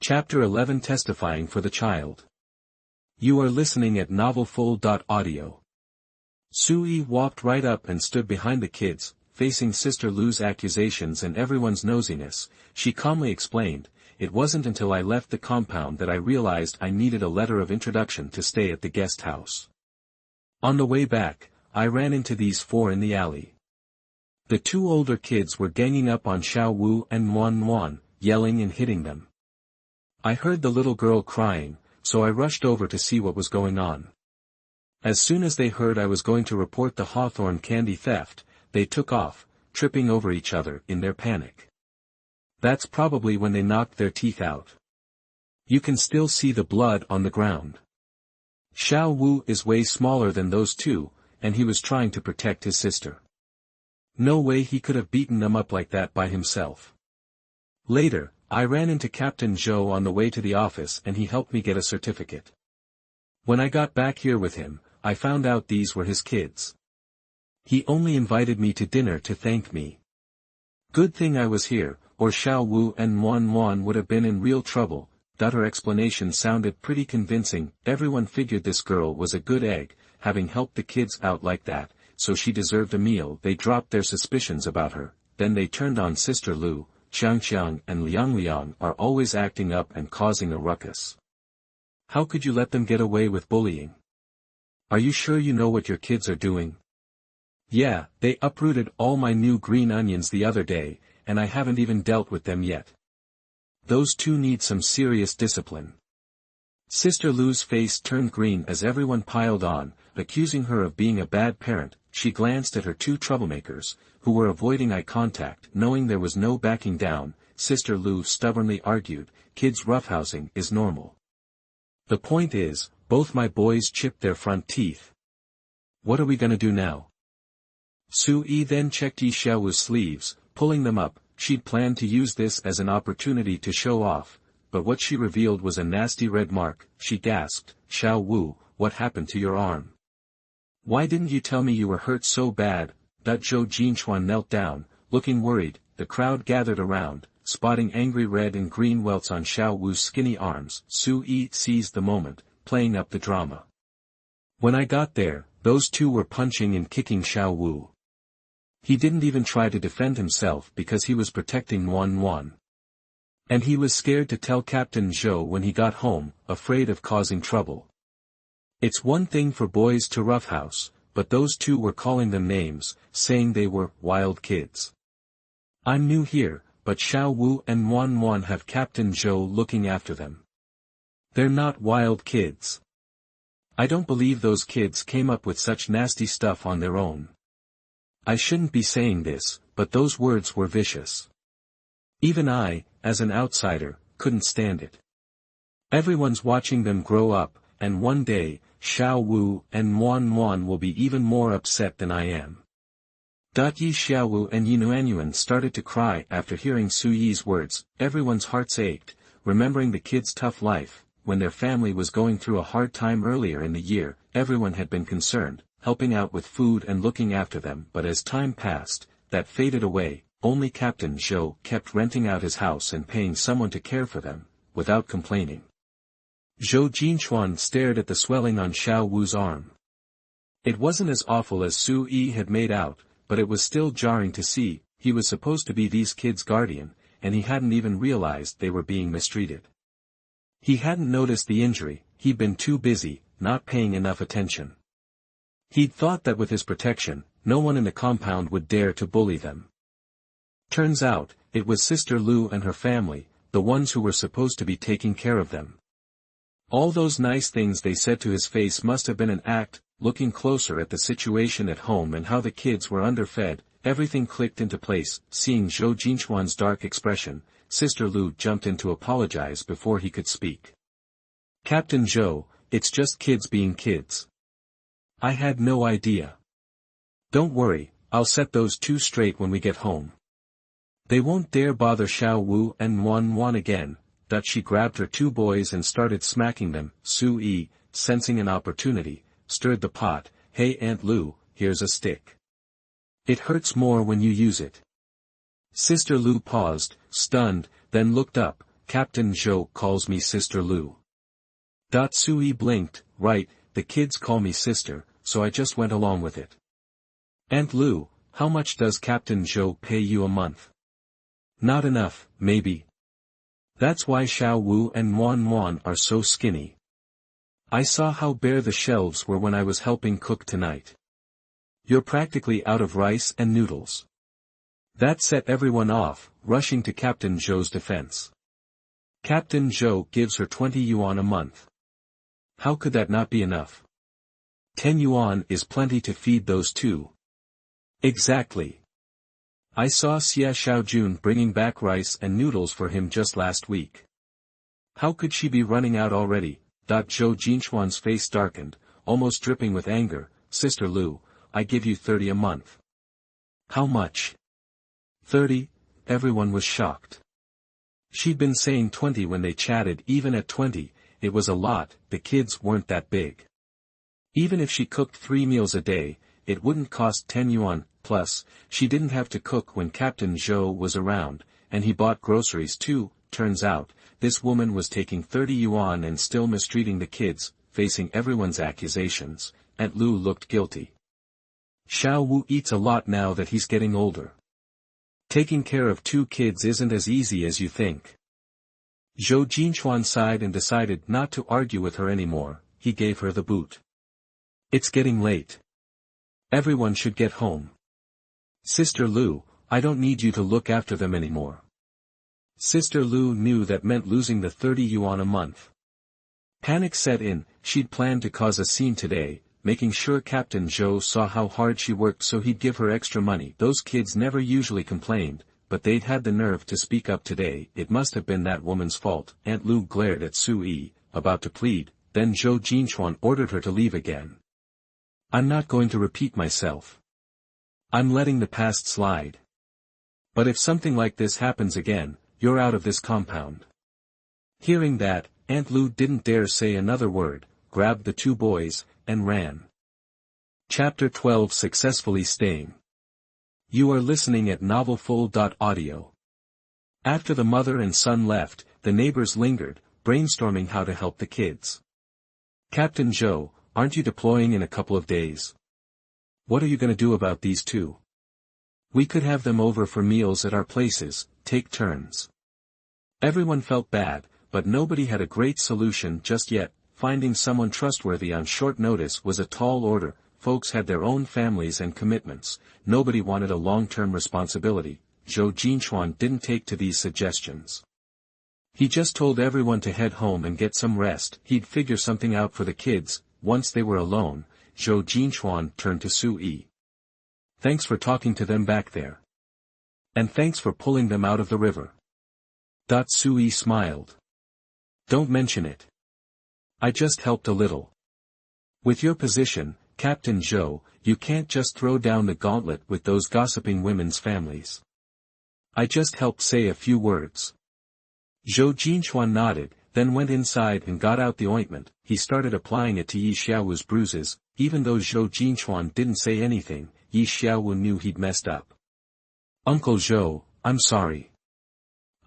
Chapter 11 Testifying for the Child. You are listening at novelfull.audio. Sui walked right up and stood behind the kids, facing Sister Lu's accusations and everyone's nosiness. She calmly explained, "It wasn't until I left the compound that I realized I needed a letter of introduction to stay at the guest house. On the way back, I ran into these four in the alley. The two older kids were ganging up on Xiao Wu and Muan Muan, yelling and hitting them. I heard the little girl crying, so I rushed over to see what was going on. As soon as they heard I was going to report the Hawthorne candy theft, they took off, tripping over each other in their panic. That's probably when they knocked their teeth out. You can still see the blood on the ground. Xiao Wu is way smaller than those two, and he was trying to protect his sister. No way he could have beaten them up like that by himself. Later, I ran into Captain Zhou on the way to the office and he helped me get a certificate. When I got back here with him, I found out these were his kids. He only invited me to dinner to thank me. Good thing I was here, or Xiao Wu and Muan Muan would have been in real trouble." Her explanation sounded pretty convincing. Everyone figured this girl was a good egg, having helped the kids out like that, so she deserved a meal. They dropped their suspicions about her, then they turned on Sister Lu. Xiang and Liang are always acting up and causing a ruckus. How could you let them get away with bullying? Are you sure you know what your kids are doing? Yeah, they uprooted all my new green onions the other day, and I haven't even dealt with them yet. Those two need some serious discipline. Sister Lu's face turned green as everyone piled on, accusing her of being a bad parent. She glanced at her two troublemakers, who were avoiding eye contact. Knowing there was no backing down, Sister Lu stubbornly argued, "Kids roughhousing is normal. The point is, both my boys chipped their front teeth. What are we gonna do now?" Sui then checked Yi Xiaowu's sleeves, pulling them up. She'd planned to use this as an opportunity to show off, but what she revealed was a nasty red mark. She gasped, "Xiao Wu, what happened to your arm? Why didn't you tell me you were hurt so bad?" Zhou Jinchuan knelt down, looking worried. The crowd gathered around, spotting angry red and green welts on Xiao Wu's skinny arms. Sui seized the moment, playing up the drama. "When I got there, those two were punching and kicking Xiao Wu. He didn't even try to defend himself because he was protecting Muan Muan. And he was scared to tell Captain Zhou when he got home, afraid of causing trouble. It's one thing for boys to roughhouse, but those two were calling them names, saying they were wild kids. I'm new here, but Xiao Wu and Muan Muan have Captain Zhou looking after them. They're not wild kids. I don't believe those kids came up with such nasty stuff on their own. I shouldn't be saying this, but those words were vicious. Even I, as an outsider, couldn't stand it. Everyone's watching them grow up, and one day, Xiao Wu and Muan Muan will be even more upset than I am." Yi Xiaowu and Yinuanyuan started to cry after hearing Suyi's words. Everyone's hearts ached, remembering the kids' tough life. When their family was going through a hard time earlier in the year, everyone had been concerned, helping out with food and looking after them. But as time passed, that faded away. Only Captain Zhou kept renting out his house and paying someone to care for them, without complaining. Zhou Jinchuan stared at the swelling on Xiao Wu's arm. It wasn't as awful as Sui had made out, but it was still jarring to see. He was supposed to be these kids' guardian, and he hadn't even realized they were being mistreated. He hadn't noticed the injury. He'd been too busy, not paying enough attention. He'd thought that with his protection, no one in the compound would dare to bully them. Turns out, it was Sister Lu and her family, the ones who were supposed to be taking care of them. All those nice things they said to his face must have been an act. Looking closer at the situation at home and how the kids were underfed, everything clicked into place. Seeing Zhou Jinchuan's dark expression, Sister Lu jumped in to apologize before he could speak. "Captain Zhou, it's just kids being kids. I had no idea. Don't worry, I'll set those two straight when we get home. They won't dare bother Xiao Wu and Muan Muan again." She grabbed her two boys and started smacking them. Sui, sensing an opportunity, stirred the pot. "Hey Aunt Lu, here's a stick. It hurts more when you use it." Sister Lu paused, stunned, then looked up. Captain Zhou calls me Sister Lu. Sui blinked, right, the kids call me sister, so I just went along with it. Aunt Lu, how much does Captain Zhou pay you a month? Not enough, maybe. That's why Xiao Wu and Wan Wan are so skinny. I saw how bare the shelves were when I was helping cook tonight. You're practically out of rice and noodles. That set everyone off, rushing to Captain Zhou's defense. Captain Zhou gives her 20 yuan a month. How could that not be enough? 10 yuan is plenty to feed those two. Exactly. I saw Xia Xiaojun bringing back rice and noodles for him just last week. How could she be running out already? Zhou Jinchuan's face darkened, almost dripping with anger. Sister Lu, I give you 30 a month. How much? 30, everyone was shocked. She'd been saying 20 when they chatted. Even at 20, it was a lot. The kids weren't that big. Even if she cooked 3 meals a day, it wouldn't cost 10 yuan, plus, she didn't have to cook when Captain Zhou was around, and he bought groceries too. Turns out, this woman was taking 30 yuan and still mistreating the kids, facing everyone's accusations. Aunt Lu looked guilty. Xiao Wu eats a lot now that he's getting older. Taking care of 2 kids isn't as easy as you think. Zhou Jinchuan sighed and decided not to argue with her anymore. He gave her the boot. It's getting late. Everyone should get home. Sister Lu, I don't need you to look after them anymore. Sister Lu knew that meant losing the 30 yuan a month. Panic set in. She'd planned to cause a scene today, making sure Captain Zhou saw how hard she worked so he'd give her extra money. Those kids never usually complained, but they'd had the nerve to speak up today. It must have been that woman's fault. Aunt Lu glared at Sui, about to plead, then Zhou Jinchuan ordered her to leave again. I'm not going to repeat myself. I'm letting the past slide. But if something like this happens again, you're out of this compound. Hearing that, Aunt Lu didn't dare say another word, grabbed the 2 boys, and ran. Chapter 12 Successfully Staying. You are listening at novelfull.audio. After the mother and son left, the neighbors lingered, brainstorming how to help the kids. Captain Zhou, aren't you deploying in a couple of days? What are you going to do about these 2? We could have them over for meals at our places, take turns. Everyone felt bad, but nobody had a great solution just yet. Finding someone trustworthy on short notice was a tall order. Folks had their own families and commitments. Nobody wanted a long-term responsibility. Zhou Jinchuan didn't take to these suggestions. He just told everyone to head home and get some rest. He'd figure something out for the kids. Once they were alone, Zhou Jinchuan turned to Sui. Thanks for talking to them back there. And thanks for pulling them out of the river. Sui smiled. Don't mention it. I just helped a little. With your position, Captain Zhou, you can't just throw down the gauntlet with those gossiping women's families. I just helped say a few words. Zhou Jinchuan nodded, then went inside and got out the ointment. He started applying it to Yi Xiaowu's bruises. Even though Zhou Jinchuan didn't say anything, Yi Xiaowu knew he'd messed up. Uncle Zhou, I'm sorry.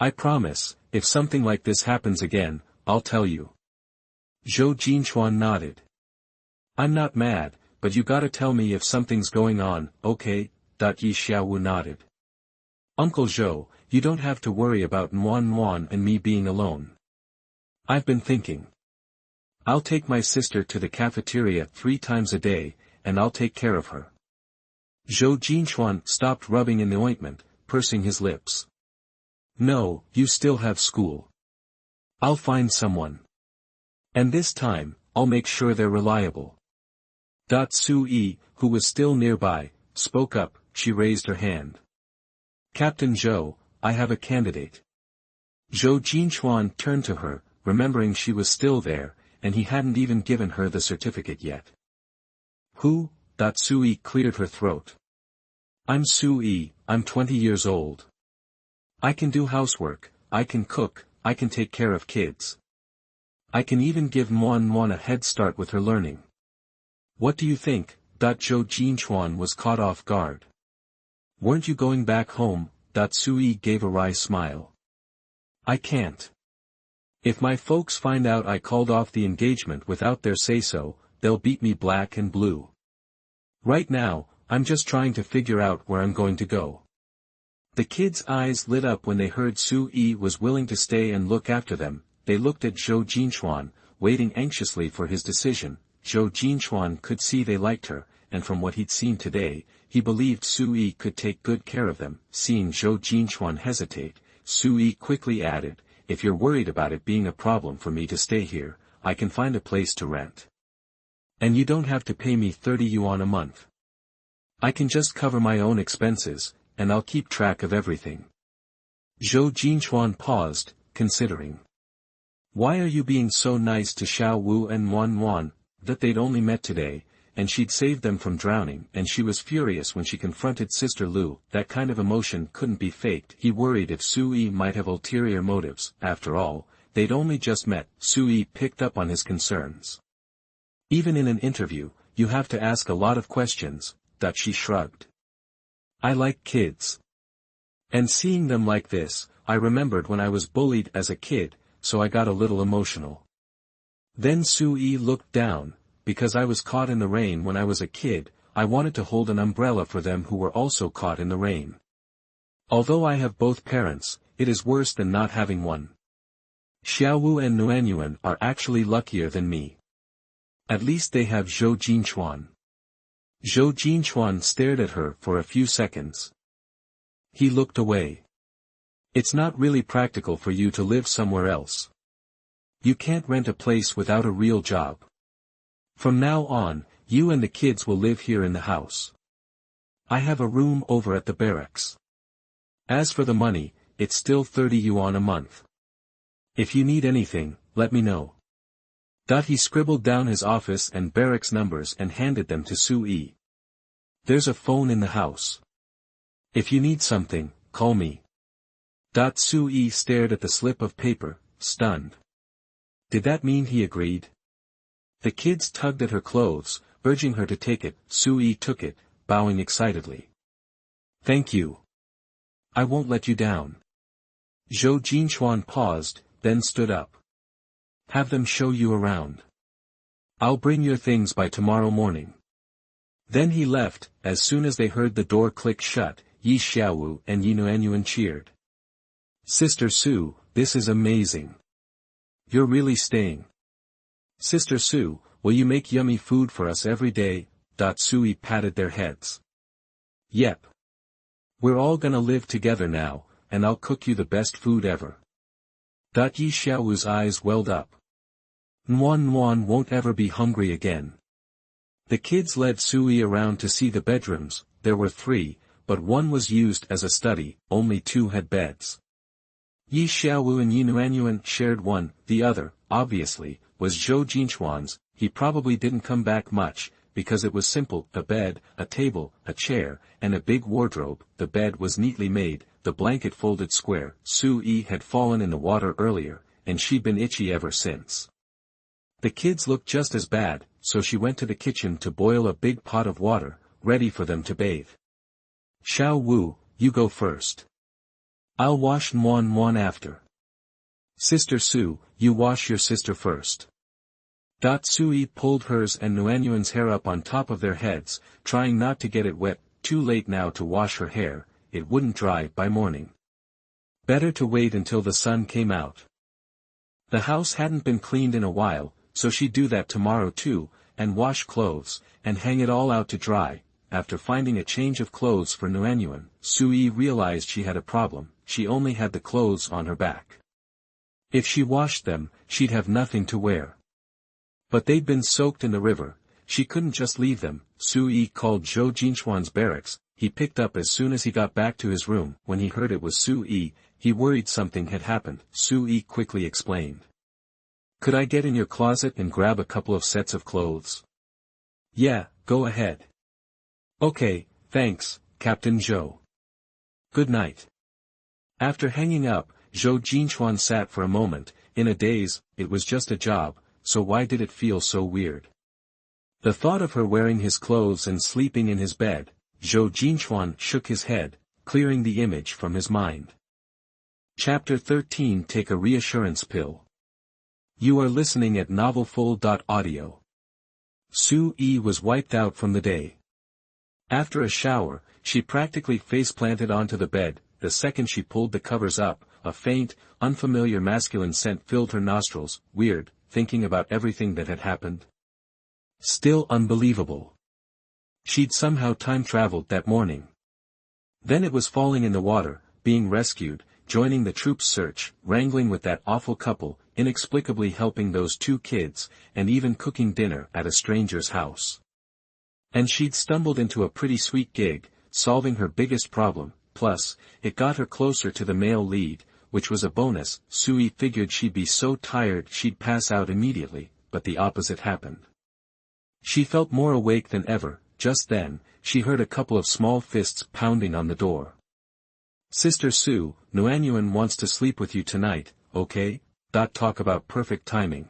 I promise, if something like this happens again, I'll tell you. Zhou Jinchuan nodded. I'm not mad, but you gotta tell me if something's going on, okay? Yi Xiaowu nodded. Uncle Zhou, you don't have to worry about Nuan and me being alone. I've been thinking. I'll take my sister to the cafeteria 3 times a day, and I'll take care of her. Zhou Jinchuan stopped rubbing in the ointment, pursing his lips. No, you still have school. I'll find someone. And this time, I'll make sure they're reliable. Sui, who was still nearby, spoke up. She raised her hand. Captain Zhou, I have a candidate. Zhou Jinchuan turned to her, remembering she was still there, and he hadn't even given her the certificate yet. Who? Sui cleared her throat. I'm Sui, I'm 20 years old. I can do housework, I can cook, I can take care of kids. I can even give Muan a head start with her learning. What do you think? Zhou Jinchuan was caught off guard. Weren't you going back home? Sui gave a wry smile. I can't. If my folks find out I called off the engagement without their say-so, they'll beat me black and blue. Right now, I'm just trying to figure out where I'm going to go. The kids' eyes lit up when they heard Su-yi was willing to stay and look after them. They looked at Zhou Jinchuan, waiting anxiously for his decision. Zhou Jinchuan could see they liked her, and from what he'd seen today, he believed Su-yi could take good care of them. Seeing Zhou Jinchuan hesitate, Su-yi quickly added, "If you're worried about it being a problem for me to stay here, I can find a place to rent. And you don't have to pay me 30 yuan a month. I can just cover my own expenses, and I'll keep track of everything." Zhou Jinchuan paused, considering. Why are you being so nice to Xiao Wu and Wan Wan? That they'd only met today, and she'd saved them from drowning, and she was furious when she confronted Sister Lu. That kind of emotion couldn't be faked. He worried if Su-yi might have ulterior motives. After all, they'd only just met. Su-yi picked up on his concerns. Even in an interview, you have to ask a lot of questions. That she shrugged. I like kids. And seeing them like this, I remembered when I was bullied as a kid, so I got a little emotional. Then Su-yi looked down. Because I was caught in the rain when I was a kid, I wanted to hold an umbrella for them who were also caught in the rain. Although I have both parents, it is worse than not having one. Xiaowu and Nuanyuan are actually luckier than me. At least they have Zhou Jinchuan. Zhou Jinchuan stared at her for a few seconds. He looked away. It's not really practical for you to live somewhere else. You can't rent a place without a real job. From now on, you and the kids will live here in the house. I have a room over at the barracks. As for the money, it's still 30 yuan a month. If you need anything, let me know. He scribbled down his office and barracks numbers and handed them to Su-yi. There's a phone in the house. If you need something, call me. Su-yi stared at the slip of paper, stunned. Did that mean he agreed? The kids tugged at her clothes, urging her to take it. Su-yi took it, bowing excitedly. Thank you. I won't let you down. Zhou Jinchuan paused, then stood up. Have them show you around. I'll bring your things by tomorrow morning. Then he left. As soon as they heard the door click shut, Yi Xiaowu and Yi Nuanyuan cheered. Sister Su, this is amazing. You're really staying. Sister Su, will you make yummy food for us every day? Su-yi patted their heads. Yep. We're all gonna live together now, and I'll cook you the best food ever. Yi Xiaowu's eyes welled up. Nuan won't ever be hungry again. The kids led Su-yi around to see the bedrooms. There were 3, but one was used as a study. Only 2 had beds. Yi Xiaowu and Yi Nuanyuan shared one. The other, obviously, was Zhou Jinchuan's. He probably didn't come back much, because it was simple: a bed, a table, a chair, and a big wardrobe. The bed was neatly made, the blanket folded square. Su-yi had fallen in the water earlier, and she'd been itchy ever since. The kids looked just as bad, so she went to the kitchen to boil a big pot of water, ready for them to bathe. Xiao Wu, you go first. I'll wash Nuan after. Sister Su, you wash your sister first. Su-yi pulled hers and Nuanyuan's hair up on top of their heads, trying not to get it wet. Too late now to wash her hair, it wouldn't dry by morning. Better to wait until the sun came out. The house hadn't been cleaned in a while, so she'd do that tomorrow too, and wash clothes, and hang it all out to dry. After finding a change of clothes for Nuanyuan, Su-yi realized she had a problem. She only had the clothes on her back. If she washed them, she'd have nothing to wear. But they'd been soaked in the river. She couldn't just leave them. Su-yi called Zhou Jinchuan's barracks. He picked up as soon as he got back to his room. When he heard it was Su-yi, he worried something had happened. Su-yi quickly explained. Could I get in your closet and grab a couple of sets of clothes? Yeah, go ahead. Okay, thanks, Captain Zhou. Good night. After hanging up, Zhou Jinchuan sat for a moment, in a daze. It was just a job, so why did it feel so weird? The thought of her wearing his clothes and sleeping in his bed. Zhou Jinchuan shook his head, clearing the image from his mind. Chapter 13. Take a reassurance pill. You are listening at novelfull.audio. Sue was wiped out from the day. After a shower, she practically face-planted onto the bed. The second she pulled the covers up, a faint, unfamiliar masculine scent filled her nostrils. Weird, thinking about everything that had happened. Still unbelievable. She'd somehow time-traveled that morning. Then it was falling in the water, being rescued, joining the troops' search, wrangling with that awful couple, inexplicably helping those two kids, and even cooking dinner at a stranger's house. And she'd stumbled into a pretty sweet gig, solving her biggest problem, plus, it got her closer to the male lead, which was a bonus. Sue figured she'd be so tired she'd pass out immediately, but the opposite happened. She felt more awake than ever. Just then, she heard a couple of small fists pounding on the door. Sister Sue, Nuanyuan wants to sleep with you tonight, okay? Talk about perfect timing.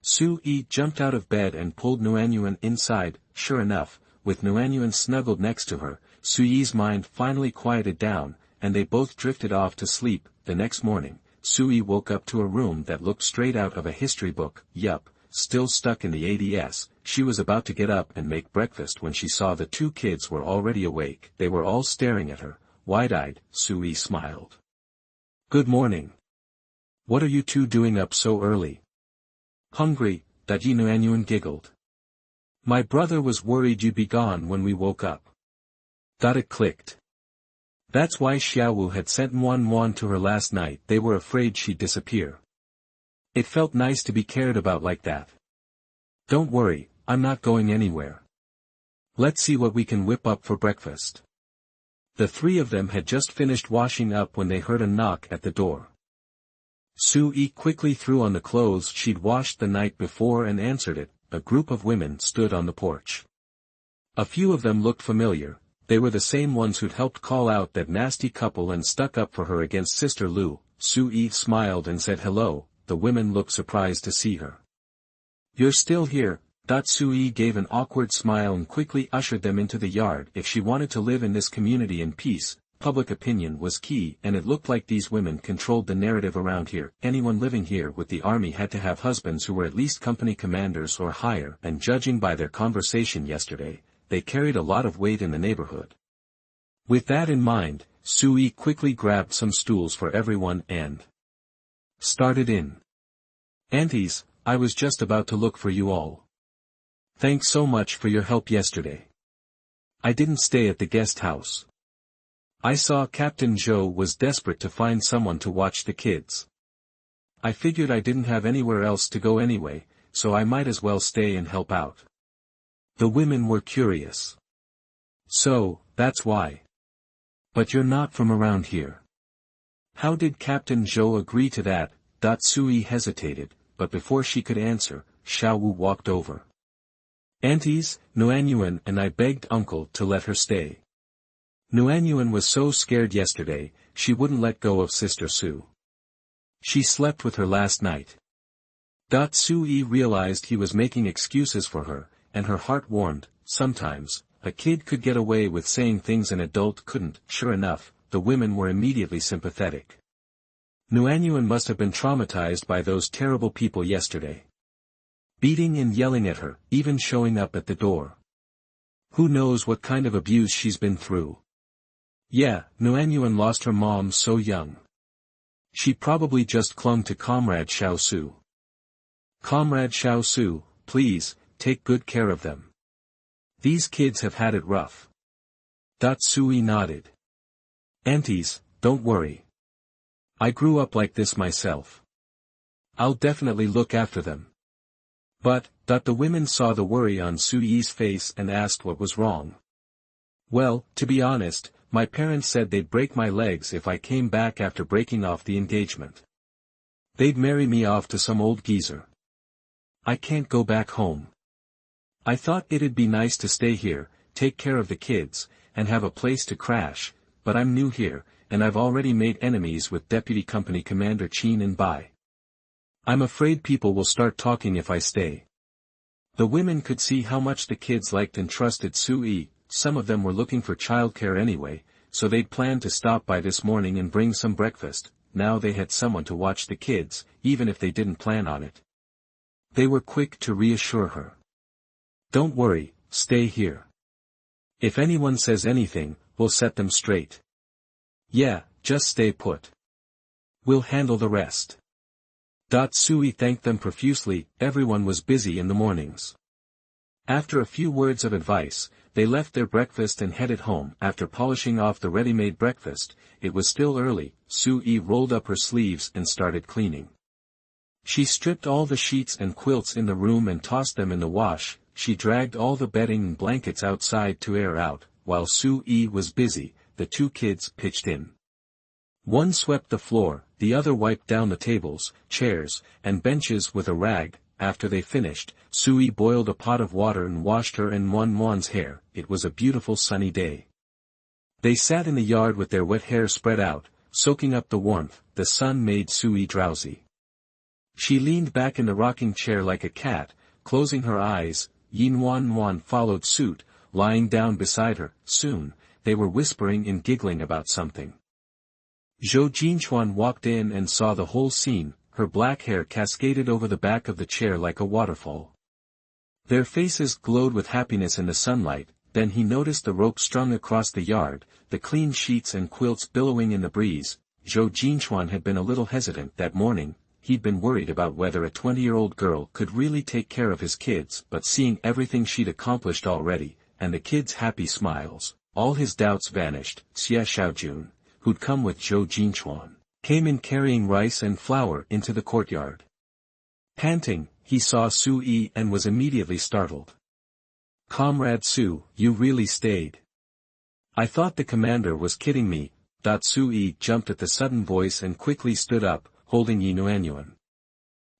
Sue jumped out of bed and pulled Nuanyuan inside. Sure enough, with Nuanyuan snuggled next to her, Sue's mind finally quieted down, and they both drifted off to sleep. The next morning, Sue woke up to a room that looked straight out of a history book. Yup, still stuck in the ADS. She was about to get up and make breakfast when she saw the two kids were already awake. They were all staring at her, wide-eyed. Sue smiled. Good morning. What are you two doing up so early? Hungry, Nuanyuan giggled. My brother was worried you'd be gone when we woke up. It clicked. That's why Xiao had sent Wan to her last night. They were afraid she'd disappear. It felt nice to be cared about like that. Don't worry, I'm not going anywhere. Let's see what we can whip up for breakfast. The three of them had just finished washing up when they heard a knock at the door. Sue quickly threw on the clothes she'd washed the night before and answered it. A group of women stood on the porch. A few of them looked familiar. They were the same ones who'd helped call out that nasty couple and stuck up for her against Sister Lu. Sue smiled and said hello. The women looked surprised to see her. You're still here. Sue gave an awkward smile and quickly ushered them into the yard. If she wanted to live in this community in peace, public opinion was key, and it looked like these women controlled the narrative around here. Anyone living here with the army had to have husbands who were at least company commanders or higher, and judging by their conversation yesterday, they carried a lot of weight in the neighborhood. With that in mind, Sue quickly grabbed some stools for everyone and started in. Aunties, I was just about to look for you all. Thanks so much for your help yesterday. I didn't stay at the guest house. I saw Captain Zhou was desperate to find someone to watch the kids. I figured I didn't have anywhere else to go anyway, so I might as well stay and help out. The women were curious. So, that's why. But you're not from around here. How did Captain Zhou agree to that? Sue hesitated, but before she could answer, Xiao walked over. Aunties, Nuanyuan and I begged Uncle to let her stay. Nuanyuan was so scared yesterday, she wouldn't let go of Sister Sue. She slept with her last night. Sue realized he was making excuses for her, and her heart warmed. Sometimes, a kid could get away with saying things an adult couldn't. Sure enough, the women were immediately sympathetic. Nuanyuan must have been traumatized by those terrible people yesterday. Beating and yelling at her, even showing up at the door. Who knows what kind of abuse she's been through. Yeah, Nuanyuan lost her mom so young. She probably just clung to Comrade Xiao Su. Comrade Xiao Su, please, take good care of them. These kids have had it rough. Sue nodded. Aunties, don't worry. I grew up like this myself. I'll definitely look after them. But, the women saw the worry on Sue's face and asked what was wrong. Well, to be honest, my parents said they'd break my legs if I came back after breaking off the engagement. They'd marry me off to some old geezer. I can't go back home. I thought it'd be nice to stay here, take care of the kids, and have a place to crash, but I'm new here, and I've already made enemies with Deputy Company Commander Qin and Bai. I'm afraid people will start talking if I stay. The women could see how much the kids liked and trusted Sue. Some of them were looking for childcare anyway, so they'd planned to stop by this morning and bring some breakfast. now they had someone to watch the kids, even if they didn't plan on it. They were quick to reassure her. "Don't worry, stay here. If anyone says anything, we'll set them straight. Yeah, just stay put. We'll handle the rest." Sui thanked them profusely. Everyone was busy in the mornings. After a few words of advice, they left their breakfast and headed home. After polishing off the ready-made breakfast, it was still early. Sui rolled up her sleeves and started cleaning. She stripped all the sheets and quilts in the room and tossed them in the wash. She dragged all the bedding and blankets outside to air out. While Sui was busy, the two kids pitched in. One swept the floor, the other wiped down the tables, chairs, and benches with a rag. After they finished, Sui boiled a pot of water and washed her and Muan's hair. It was a beautiful sunny day. They sat in the yard with their wet hair spread out, soaking up the warmth. The sun made Sui drowsy. She leaned back in the rocking chair like a cat, closing her eyes. Muan followed suit, lying down beside her. Soon, they were whispering and giggling about something. Zhou Jinchuan walked in and saw the whole scene. Her black hair cascaded over the back of the chair like a waterfall. Their faces glowed with happiness in the sunlight. Then he noticed the rope strung across the yard, the clean sheets and quilts billowing in the breeze. Zhou Jinchuan had been a little hesitant that morning. He'd been worried about whether a 20-year-old girl could really take care of his kids, but seeing everything she'd accomplished already, and the kids' happy smiles, all his doubts vanished. Xia Xiaojun, who'd come with Zhou Jinchuan, came in carrying rice and flour into the courtyard. Panting, he saw Sui and was immediately startled. "Comrade Su, you really stayed. I thought the commander was kidding me." Sui jumped at the sudden voice and quickly stood up, holding Yinuanyuan.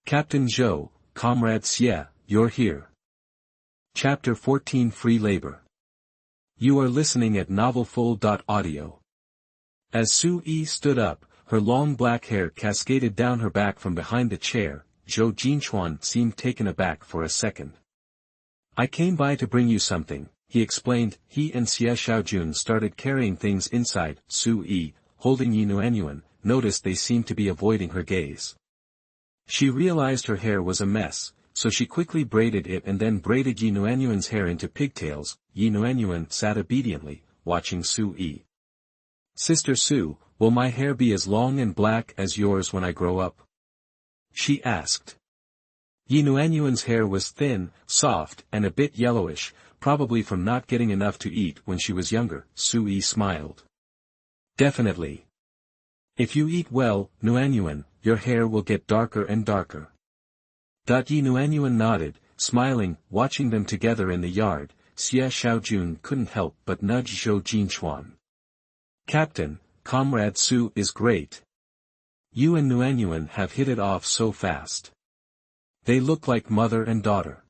"Captain Zhou, Comrade Xie, you're here." Chapter 14 Free Labor. You are listening at novelfull.audio. As Sui stood up, her long black hair cascaded down her back from behind the chair. Zhou Jinchuan seemed taken aback for a second. "I came by to bring you something," he explained. He and Xie Xiaojun started carrying things inside. Sui, holding Yinuanyuan, noticed they seemed to be avoiding her gaze. She realized her hair was a mess, so she quickly braided it and then braided Yinuanyuan's hair into pigtails. Yinuanyuan sat obediently, watching Sui. "Sister Su, will my hair be as long and black as yours when I grow up?" she asked. Yinuanyuan's hair was thin, soft, and a bit yellowish, probably from not getting enough to eat when she was younger. Sui smiled. "Definitely. If you eat well, Nuanyuan, your hair will get darker and darker." Yinuanyuan nodded, smiling, watching them together in the yard. Xie Xiaojun couldn't help but nudge Zhou Jinchuan. "Captain, Comrade Su is great. You and Nuanyuan have hit it off so fast. They look like mother and daughter."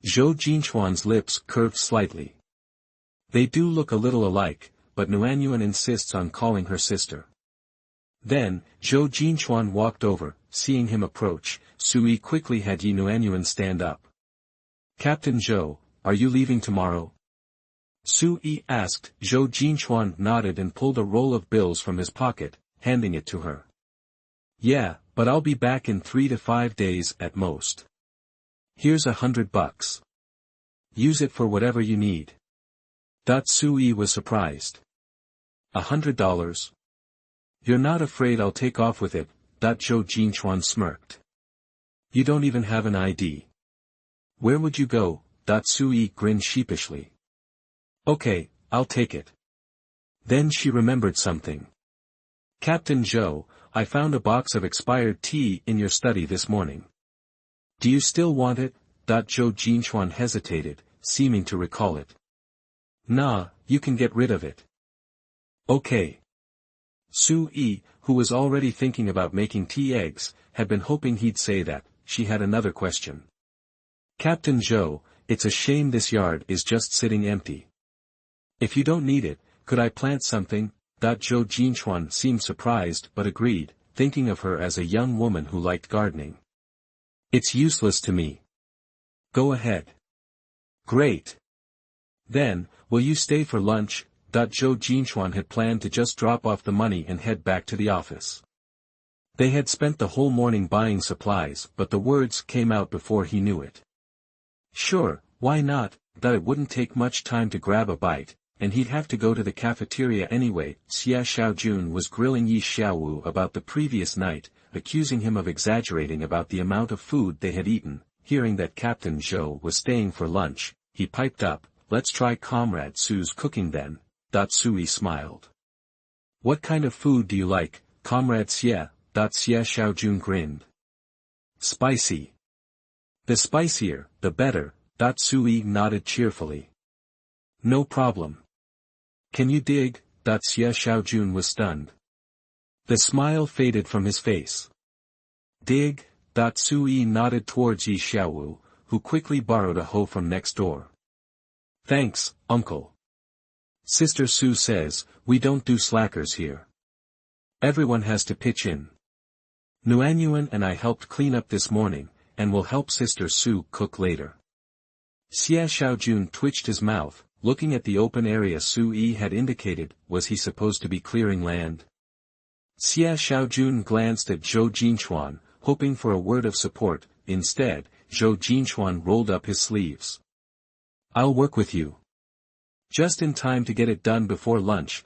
Zhou Jinchuan's lips curved slightly. "They do look a little alike, but Nuanyuan insists on calling her sister." Then, Zhou Jinchuan walked over. Seeing him approach, Sui quickly had Yinuanyuan stand up. "Captain Zhou, are you leaving tomorrow?" Sui asked. Zhou Jinchuan nodded and pulled a roll of bills from his pocket, handing it to her. "Yeah, but I'll be back in 3 to 5 days at most. Here's $100. Use it for whatever you need." Sui was surprised. $100? "You're not afraid I'll take off with it?" Zhou Jinchuan smirked. "You don't even have an ID. Where would you go?" Sui grinned sheepishly. "Okay, I'll take it." Then she remembered something. "Captain Zhou, I found a box of expired tea in your study this morning. Do you still want it?" Zhou Jinchuan hesitated, seeming to recall it. "Nah, you can get rid of it." "Okay." Sui, who was already thinking about making tea eggs, had been hoping he'd say that. She had another question. "Captain Zhou, it's a shame this yard is just sitting empty. If you don't need it, could I plant something?" Zhou Jinchuan seemed surprised but agreed, thinking of her as a young woman who liked gardening. "It's useless to me." "Go ahead." "Great. Then, will you stay for lunch?" Zhou Jinchuan had planned to just drop off the money and head back to the office. They had spent the whole morning buying supplies, but the words came out before he knew it. Sure, why not, that it wouldn't take much time to grab a bite, and he'd have to go to the cafeteria anyway. Xia Xiaojun was grilling Yi Xiaowu about the previous night, accusing him of exaggerating about the amount of food they had eaten. Hearing that Captain Zhou was staying for lunch, he piped up, "Let's try Comrade Su's cooking then." Sui smiled. "What kind of food do you like, Comrade Xia?" Xia Xiaojun grinned. "Spicy. The spicier, the better." Sui nodded cheerfully. "No problem. Can you dig?" Xia Xiaojun was stunned. The smile faded from his face. "Dig?" Sui nodded towards Yi Xiaowu, who quickly borrowed a hoe from next door. "Thanks, uncle. Sister Su says, we don't do slackers here. Everyone has to pitch in. Nuanyuan and I helped clean up this morning, and will help Sister Su cook later." Xia Xiaojun twitched his mouth, looking at the open area Sui had indicated. Was he supposed to be clearing land? Xia Xiaojun glanced at Zhou Jinchuan, hoping for a word of support. Instead, Zhou Jinchuan rolled up his sleeves. "I'll work with you." Just in time to get it done before lunch,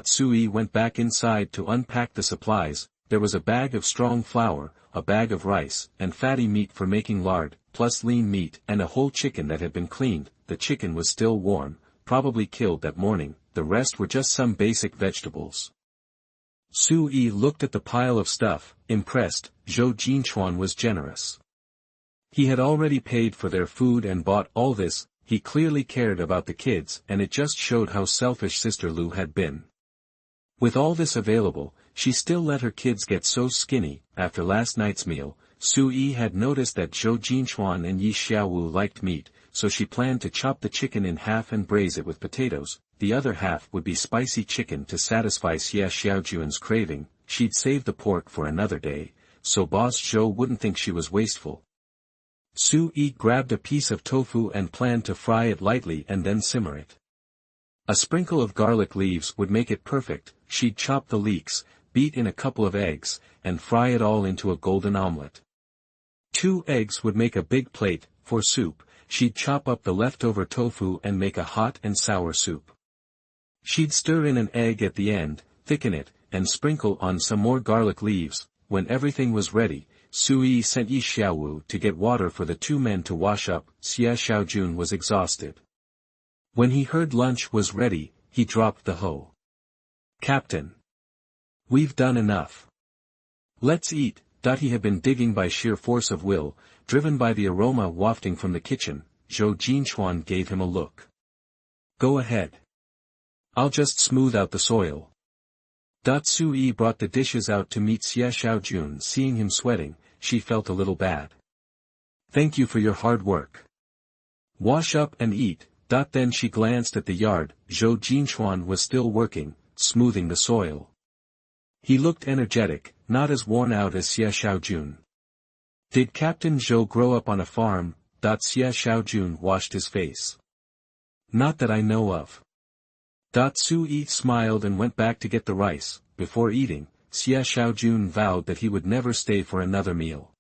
Sui went back inside to unpack the supplies. There was a bag of strong flour, a bag of rice, and fatty meat for making lard, plus lean meat and a whole chicken that had been cleaned. The chicken was still warm, probably killed that morning. The rest were just some basic vegetables. Sui looked at the pile of stuff, impressed. Zhou Jinchuan was generous. He had already paid for their food and bought all this. He clearly cared about the kids, and it just showed how selfish Sister Lu had been. With all this available, she still let her kids get so skinny. After last night's meal, Sui had noticed that Zhou Jinchuan and Yi Xiaowu liked meat, so she planned to chop the chicken in half and braise it with potatoes. The other half would be spicy chicken to satisfy Xia Xiaojun's craving. She'd save the pork for another day, so Boss Zhou wouldn't think she was wasteful. Sui grabbed a piece of tofu and planned to fry it lightly and then simmer it. A sprinkle of garlic leaves would make it perfect. She'd chop the leeks, beat in a couple of eggs, and fry it all into a golden omelette. 2 eggs would make a big plate. For soup, she'd chop up the leftover tofu and make a hot and sour soup. She'd stir in an egg at the end, thicken it, and sprinkle on some more garlic leaves. When everything was ready, Sui sent Yi Xiaowu to get water for the 2 men to wash up. Xia Xiaojun was exhausted. When he heard lunch was ready, he dropped the hoe. "Captain. We've done enough. Let's eat." He had been digging by sheer force of will, driven by the aroma wafting from the kitchen. Zhou Jinchuan gave him a look. "Go ahead. I'll just smooth out the soil." Sui brought the dishes out to meet Xia Xiaojun. Seeing him sweating, she felt a little bad. "Thank you for your hard work. Wash up and eat." Then she glanced at the yard. Zhou Jinchuan was still working, smoothing the soil. He looked energetic, not as worn out as Xia Xiaojun. "Did Captain Zhou grow up on a farm?" Xia Xiaojun washed his face. "Not that I know of." Sui smiled and went back to get the rice. Before eating, Xia Xiaojun vowed that he would never stay for another meal.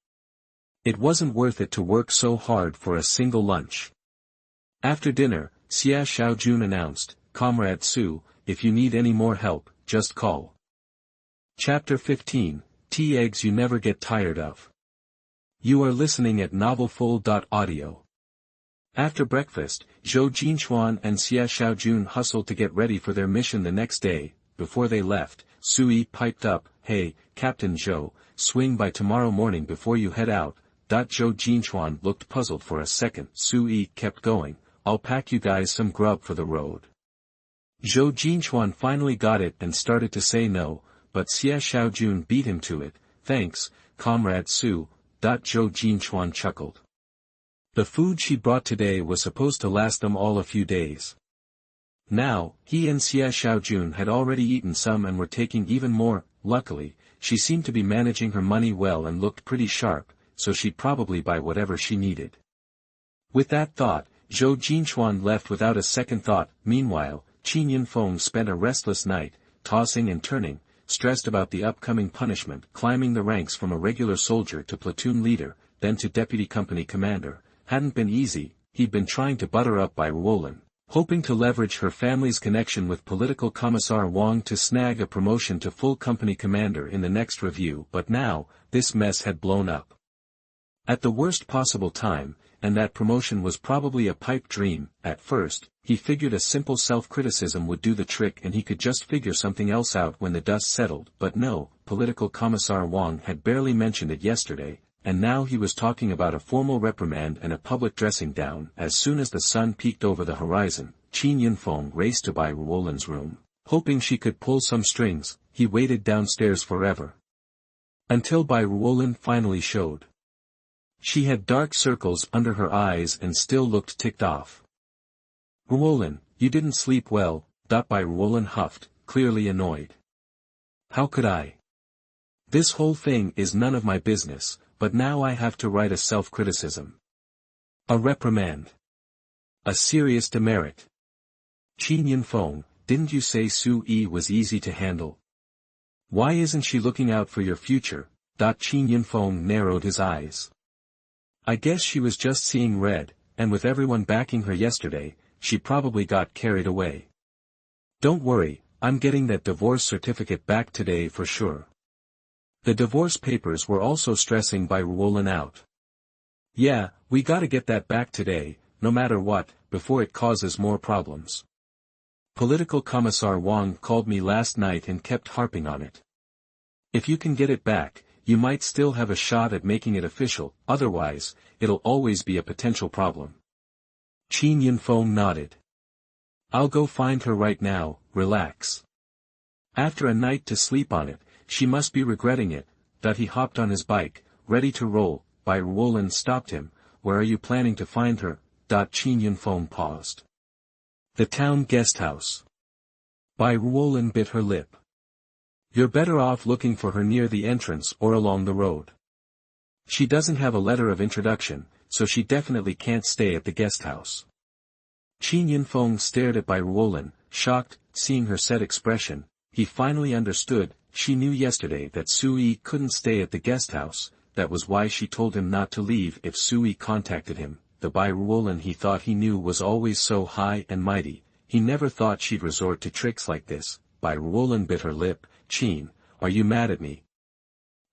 It wasn't worth it to work so hard for a single lunch. After dinner, Xia Xiaojun announced, "Comrade Su, if you need any more help, just call." Chapter 15, Tea Eggs You Never Get Tired Of. You are listening at novelfull.audio. After breakfast, Zhou Jinchuan and Xia Xiaojun hustled to get ready for their mission the next day. Before they left, Sui piped up, "Hey, Captain Zhou, swing by tomorrow morning before you head out." Zhou Jinchuan looked puzzled for a second. Sui kept going, "I'll pack you guys some grub for the road." Zhou Jinchuan finally got it and started to say no, but Xia Xiaojun beat him to it. "Thanks, Comrade Su." Zhou Jinchuan chuckled. The food she brought today was supposed to last them all a few days. Now, he and Xia Xiaojun had already eaten some and were taking even more. Luckily, she seemed to be managing her money well and looked pretty sharp, so she'd probably buy whatever she needed. With that thought, Zhou Jinchuan left without a second thought. Meanwhile, Qin Yinfeng spent a restless night, tossing and turning, stressed about the upcoming punishment, climbing the ranks from a regular soldier to platoon leader, then to deputy company commander, hadn't been easy. He'd been trying to butter up Bai Ruolin, hoping to leverage her family's connection with political commissar Wang to snag a promotion to full company commander in the next review, but now, this mess had blown up. At the worst possible time, and that promotion was probably a pipe dream. At first, he figured a simple self-criticism would do the trick and he could just figure something else out when the dust settled, but no, political commissar Wang had barely mentioned it yesterday, and now he was talking about a formal reprimand and a public dressing down. As soon as the sun peeked over the horizon, Qin Yunfeng raced to Bai Ruolin's room. Hoping she could pull some strings, he waited downstairs forever. Until Bai Ruolin finally showed. She had dark circles under her eyes and still looked ticked off. "Ruolin, you didn't sleep well," Bai Ruolin huffed, clearly annoyed. "How could I? This whole thing is none of my business, but now I have to write a self-criticism. A reprimand. A serious demerit. Qin Yunfeng, didn't you say Su Yi was easy to handle? Why isn't she looking out for your future?" Qin Yunfeng narrowed his eyes. "I guess she was just seeing red, and with everyone backing her yesterday, she probably got carried away. Don't worry, I'm getting that divorce certificate back today for sure." The divorce papers were also stressing Bai Ruolin out. "Yeah, we gotta get that back today, no matter what, before it causes more problems. Political commissar Wang called me last night and kept harping on it. If you can get it back, you might still have a shot at making it official, otherwise, it'll always be a potential problem." Qin Yunfeng nodded. "I'll go find her right now, relax. After a night to sleep on it, she must be regretting it." He hopped on his bike, ready to roll. Bai Ruolin stopped him. "Where are you planning to find her?" Qin Yunfeng paused. "The town guest house." Bai Ruolin bit her lip. "You're better off looking for her near the entrance or along the road. She doesn't have a letter of introduction, so she definitely can't stay at the guest house." Qin Yunfeng stared at Bai Ruolin, shocked. Seeing her set expression, he finally understood. She knew yesterday that Su Yi couldn't stay at the guest house. That was why she told him not to leave if Su Yi contacted him. The Bai Ruolin he thought he knew was always so high and mighty. He never thought she'd resort to tricks like this. Bai Ruolin bit her lip. "Qin, are you mad at me?"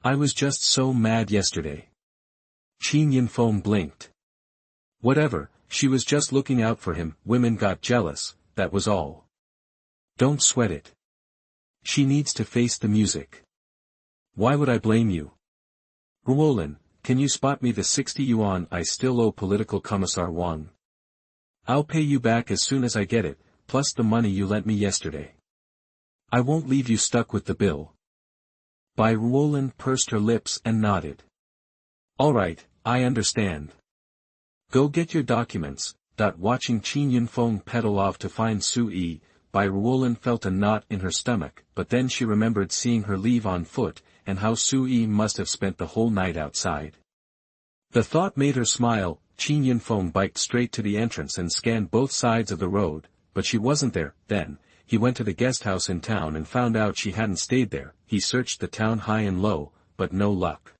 "I was just so mad yesterday." Qin Yunfeng blinked. "Whatever, she was just looking out for him. Women got jealous, that was all. Don't sweat it. She needs to face the music. Why would I blame you? Ruolin, can you spot me the 60 yuan I still owe political commissar Wang? I'll pay you back as soon as I get it, plus the money you lent me yesterday. I won't leave you stuck with the bill." Bai Ruolin pursed her lips and nodded. "All right, I understand. Go get your documents." Watching Qin Yunfeng pedal off to find Su Yi, Bai Ruolin felt a knot in her stomach, but then she remembered seeing her leave on foot, and how Su Yi must have spent the whole night outside. The thought made her smile. Qin Yunfeng biked straight to the entrance and scanned both sides of the road, but she wasn't there. Then, he went to the guest house in town and found out she hadn't stayed there. He searched the town high and low, but no luck.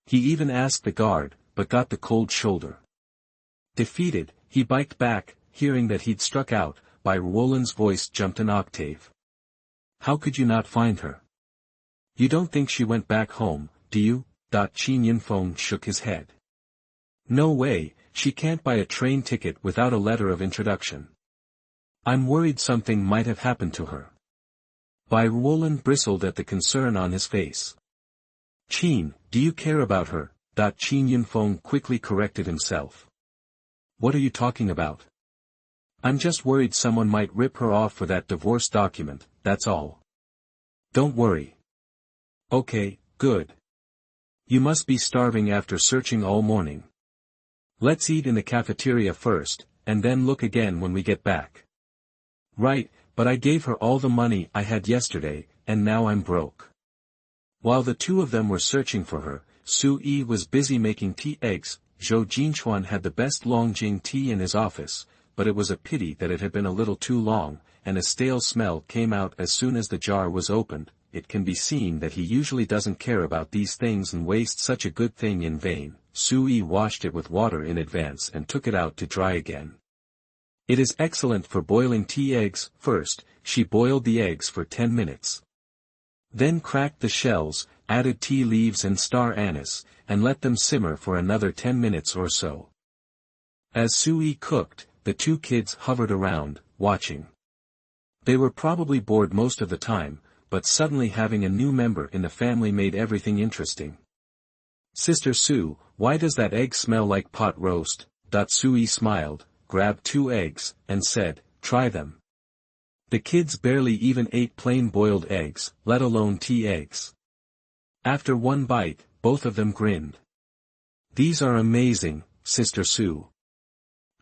He even asked the guard, but got the cold shoulder. Defeated, he biked back. Hearing that he'd struck out, Bai Ruolin's voice jumped an octave. "How could you not find her? You don't think she went back home, do you?" Qin Yunfeng shook his head. "No way, she can't buy a train ticket without a letter of introduction. I'm worried something might have happened to her." Bai Ruolin bristled at the concern on his face. "Qin, do you care about her?" Qin Yunfeng quickly corrected himself. "What are you talking about? I'm just worried someone might rip her off for that divorce document, that's all. Don't worry." "Okay, good. You must be starving after searching all morning. Let's eat in the cafeteria first, and then look again when we get back." "Right, but I gave her all the money I had yesterday, and now I'm broke." While the two of them were searching for her, Su Yi was busy making tea eggs. Zhou Jinchuan had the best Longjing tea in his office, but it was a pity that it had been a little too long, and a stale smell came out as soon as the jar was opened. it can be seen that he usually doesn't care about these things and wastes such a good thing in vain. Sui washed it with water in advance and took it out to dry again. It is excellent for boiling tea eggs. First, she boiled the eggs for 10 minutes. Then cracked the shells, added tea leaves and star anise, and let them simmer for another 10 minutes or so. As Sui cooked, the two kids hovered around, watching. They were probably bored most of the time, but suddenly having a new member in the family made everything interesting. "Sister Sue, why does that egg smell like pot roast?" Sui smiled, grabbed 2 eggs, and said, "Try them." The kids barely even ate plain boiled eggs, let alone tea eggs. After one bite, both of them grinned. "These are amazing, Sister Sue.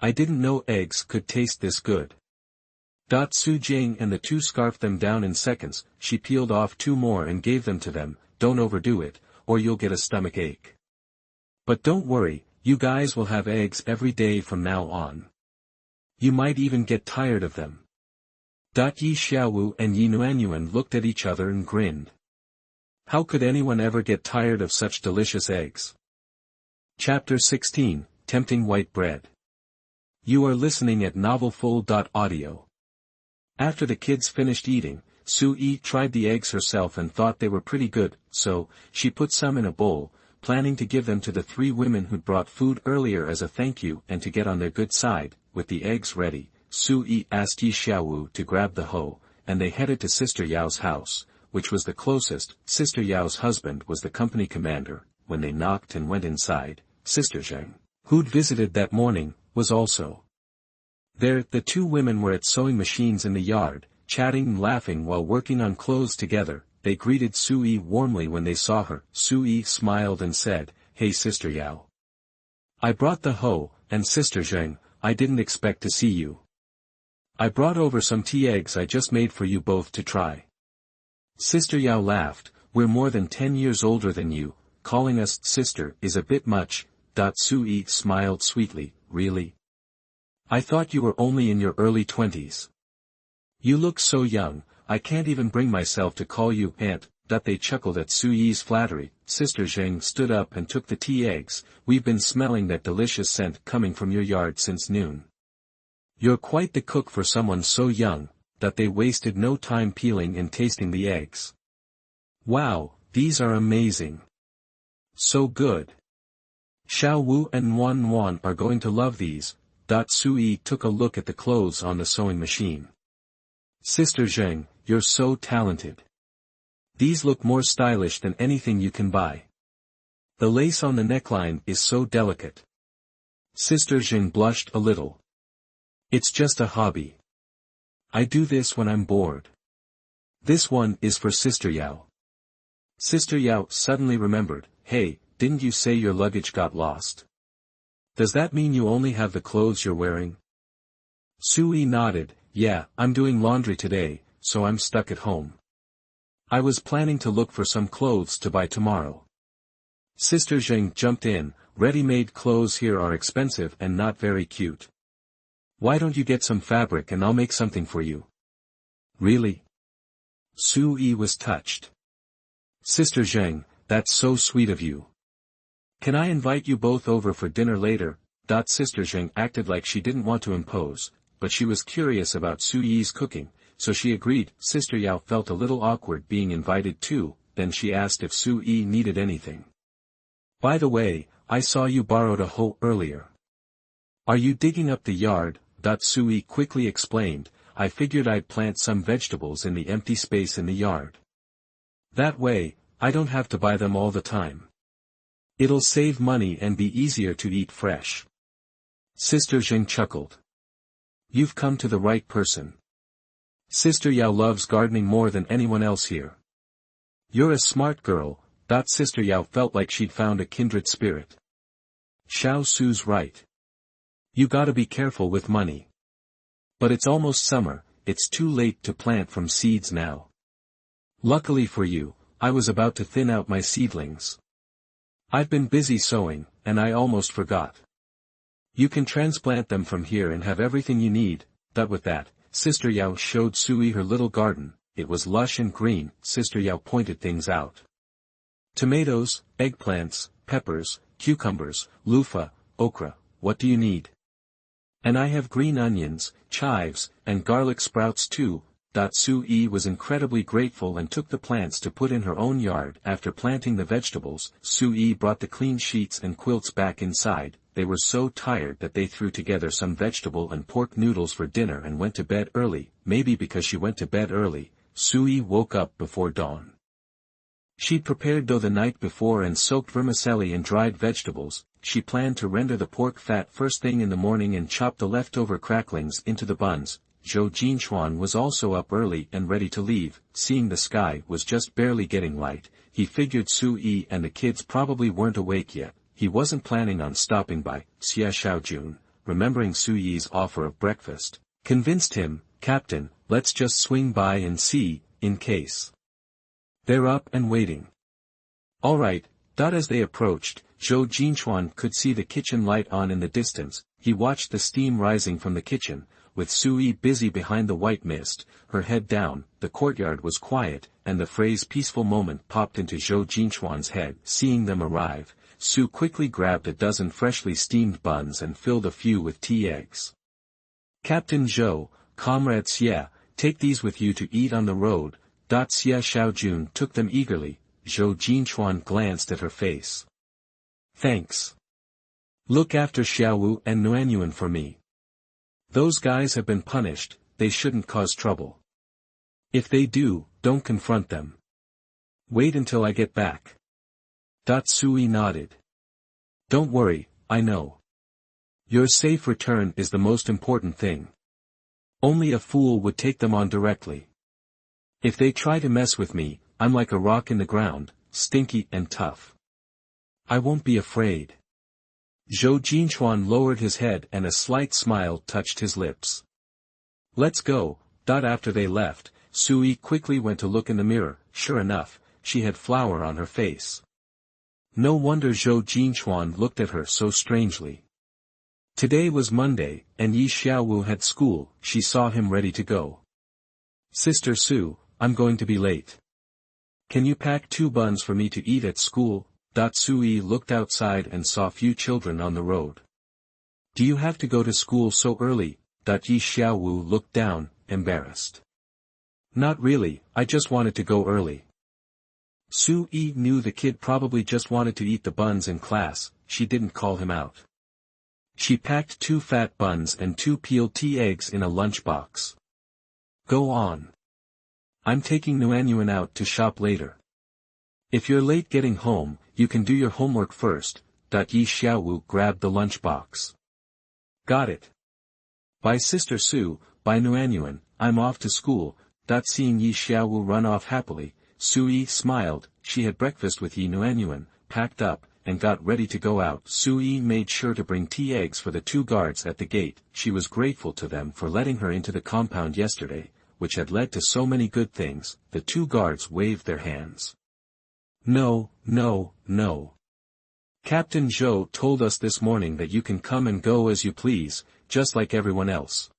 I didn't know eggs could taste this good." Su Jing and the two scarfed them down in seconds. She peeled off 2 more and gave them to them. "Don't overdo it, or you'll get a stomach ache. But don't worry, you guys will have eggs every day from now on. You might even get tired of them." Yi Xiaowu and Yi Nuanyuan looked at each other and grinned. How could anyone ever get tired of such delicious eggs? Chapter 16, Tempting White Bread. You are listening at novelfull.audio. After the kids finished eating, Sui tried the eggs herself and thought they were pretty good, so she put some in a bowl, planning to give them to the 3 women who'd brought food earlier as a thank you and to get on their good side. With the eggs ready, Sui asked Yi Xiaowu to grab the hoe, and they headed to Sister Yao's house, which was the closest. Sister Yao's husband was the company commander. When they knocked and went inside, Sister Zheng, who'd visited that morning, was also there. The 2 women were at sewing machines in the yard, chatting and laughing while working on clothes together. They greeted Sui warmly when they saw her. Sui smiled and said, "Hey Sister Yao. I brought the hoe, and Sister Zheng, I didn't expect to see you. I brought over some tea eggs I just made for you both to try." Sister Yao laughed. "We're more than 10 years older than you, calling us sister is a bit much." Sui smiled sweetly. "Really? I thought you were only in your early 20s. You look so young, I can't even bring myself to call you aunt." They chuckled at Sui's flattery. Sister Zheng stood up and took the tea eggs. "We've been smelling that delicious scent coming from your yard since noon. You're quite the cook for someone so young." They wasted no time peeling and tasting the eggs. "Wow, these are amazing. So good. Xiao Wu and Wan Wan are going to love these." Sui took a look at the clothes on the sewing machine. "Sister Zheng, you're so talented. These look more stylish than anything you can buy. The lace on the neckline is so delicate." Sister Zheng blushed a little. "It's just a hobby. I do this when I'm bored." "This one is for Sister Yao." Sister Yao suddenly remembered. "Hey, didn't you say your luggage got lost? Does that mean you only have the clothes you're wearing?" Sui nodded. "Yeah, I'm doing laundry today, so I'm stuck at home. I was planning to look for some clothes to buy tomorrow." Sister Zheng jumped in. "Ready-made clothes here are expensive and not very cute. Why don't you get some fabric and I'll make something for you?" "Really?" Sui was touched. "Sister Zheng, that's so sweet of you. Can I invite you both over for dinner later?" Sister Zheng acted like she didn't want to impose, but she was curious about Sui's cooking, so she agreed. Sister Yao felt a little awkward being invited too. Then she asked if Sui needed anything. "By the way, I saw you borrowed a hoe earlier. Are you digging up the yard?" Sui quickly explained. "I figured I'd plant some vegetables in the empty space in the yard. That way, I don't have to buy them all the time. It'll save money and be easier to eat fresh." Sister Zheng chuckled. "You've come to the right person. Sister Yao loves gardening more than anyone else here. You're a smart girl." Sister Yao felt like she'd found a kindred spirit. "Xiao Su's right. You gotta be careful with money. But it's almost summer, it's too late to plant from seeds now. Luckily for you, I was about to thin out my seedlings. I've been busy sowing, and I almost forgot. You can transplant them from here and have everything you need." With that, Sister Yao showed Sui her little garden. it was lush and green. Sister Yao pointed things out. Tomatoes, eggplants, peppers, cucumbers, loofah, okra, what do you need? And I have green onions, chives, and garlic sprouts too. Sui was incredibly grateful and took the plants to put in her own yard. After planting the vegetables, Sui brought the clean sheets and quilts back inside. They were so tired that they threw together some vegetable and pork noodles for dinner and went to bed early. Maybe because she went to bed early, Sui woke up before dawn. She'd prepared dough the night before and soaked vermicelli and dried vegetables. She planned to render the pork fat first thing in the morning and chop the leftover cracklings into the buns. Zhou Jinchuan was also up early and ready to leave. Seeing the sky was just barely getting light, he figured Sui and the kids probably weren't awake yet. He wasn't planning on stopping by. Xia Xiaojun, remembering Sui's offer of breakfast, convinced him, "Captain, let's just swing by and see, in case they're up and waiting." "All right." As they approached, Zhou Jinchuan could see the kitchen light on in the distance. He watched the steam rising from the kitchen, with Sui busy behind the white mist, her head down. The courtyard was quiet, and the phrase peaceful moment popped into Zhou Jinchuan's head. Seeing them arrive, Su quickly grabbed a dozen freshly steamed buns and filled a few with tea eggs. "Captain Zhou, Comrade Xia, take these with you to eat on the road." Xia Xiaojun took them eagerly. Zhou Jinchuan glanced at her face. "Thanks. Look after Xiaowu and Nuanyuan for me. Those guys have been punished, they shouldn't cause trouble. If they do, don't confront them. Wait until I get back." Sui nodded. "Don't worry, I know. Your safe return is the most important thing. Only a fool would take them on directly. If they try to mess with me, I'm like a rock in the ground, stinky and tough. I won't be afraid." Zhou Jinchuan lowered his head and a slight smile touched his lips. "Let's go." After they left, Sui quickly went to look in the mirror. Sure enough, she had flour on her face. No wonder Zhou Jinchuan looked at her so strangely. Today was Monday, and Yi Xiaowu had school. She saw him ready to go. "Sister Su, I'm going to be late. Can you pack 2 buns for me to eat at school?" Sui looked outside and saw few children on the road. "Do you have to go to school so early?" Yi Xiaowu looked down, embarrassed. "Not really, I just wanted to go early." Sui knew the kid probably just wanted to eat the buns in class. She didn't call him out. She packed 2 fat buns and 2 peeled tea eggs in a lunchbox. "Go on. I'm taking Nuanyuan out to shop later. If you're late getting home, you can do your homework first." Yi Xiaowu grabbed the lunchbox. "Got it. Bye Sister Su, bye Nuanyuan, I'm off to school." Seeing Yi Xiaowu run off happily, Sui smiled. She had breakfast with Yi Nuanyuan, packed up, and got ready to go out. Sui made sure to bring tea eggs for the 2 guards at the gate. She was grateful to them for letting her into the compound yesterday, which had led to so many good things. The 2 guards waved their hands. "No, no, no. Captain Zhou told us this morning that you can come and go as you please, just like everyone else."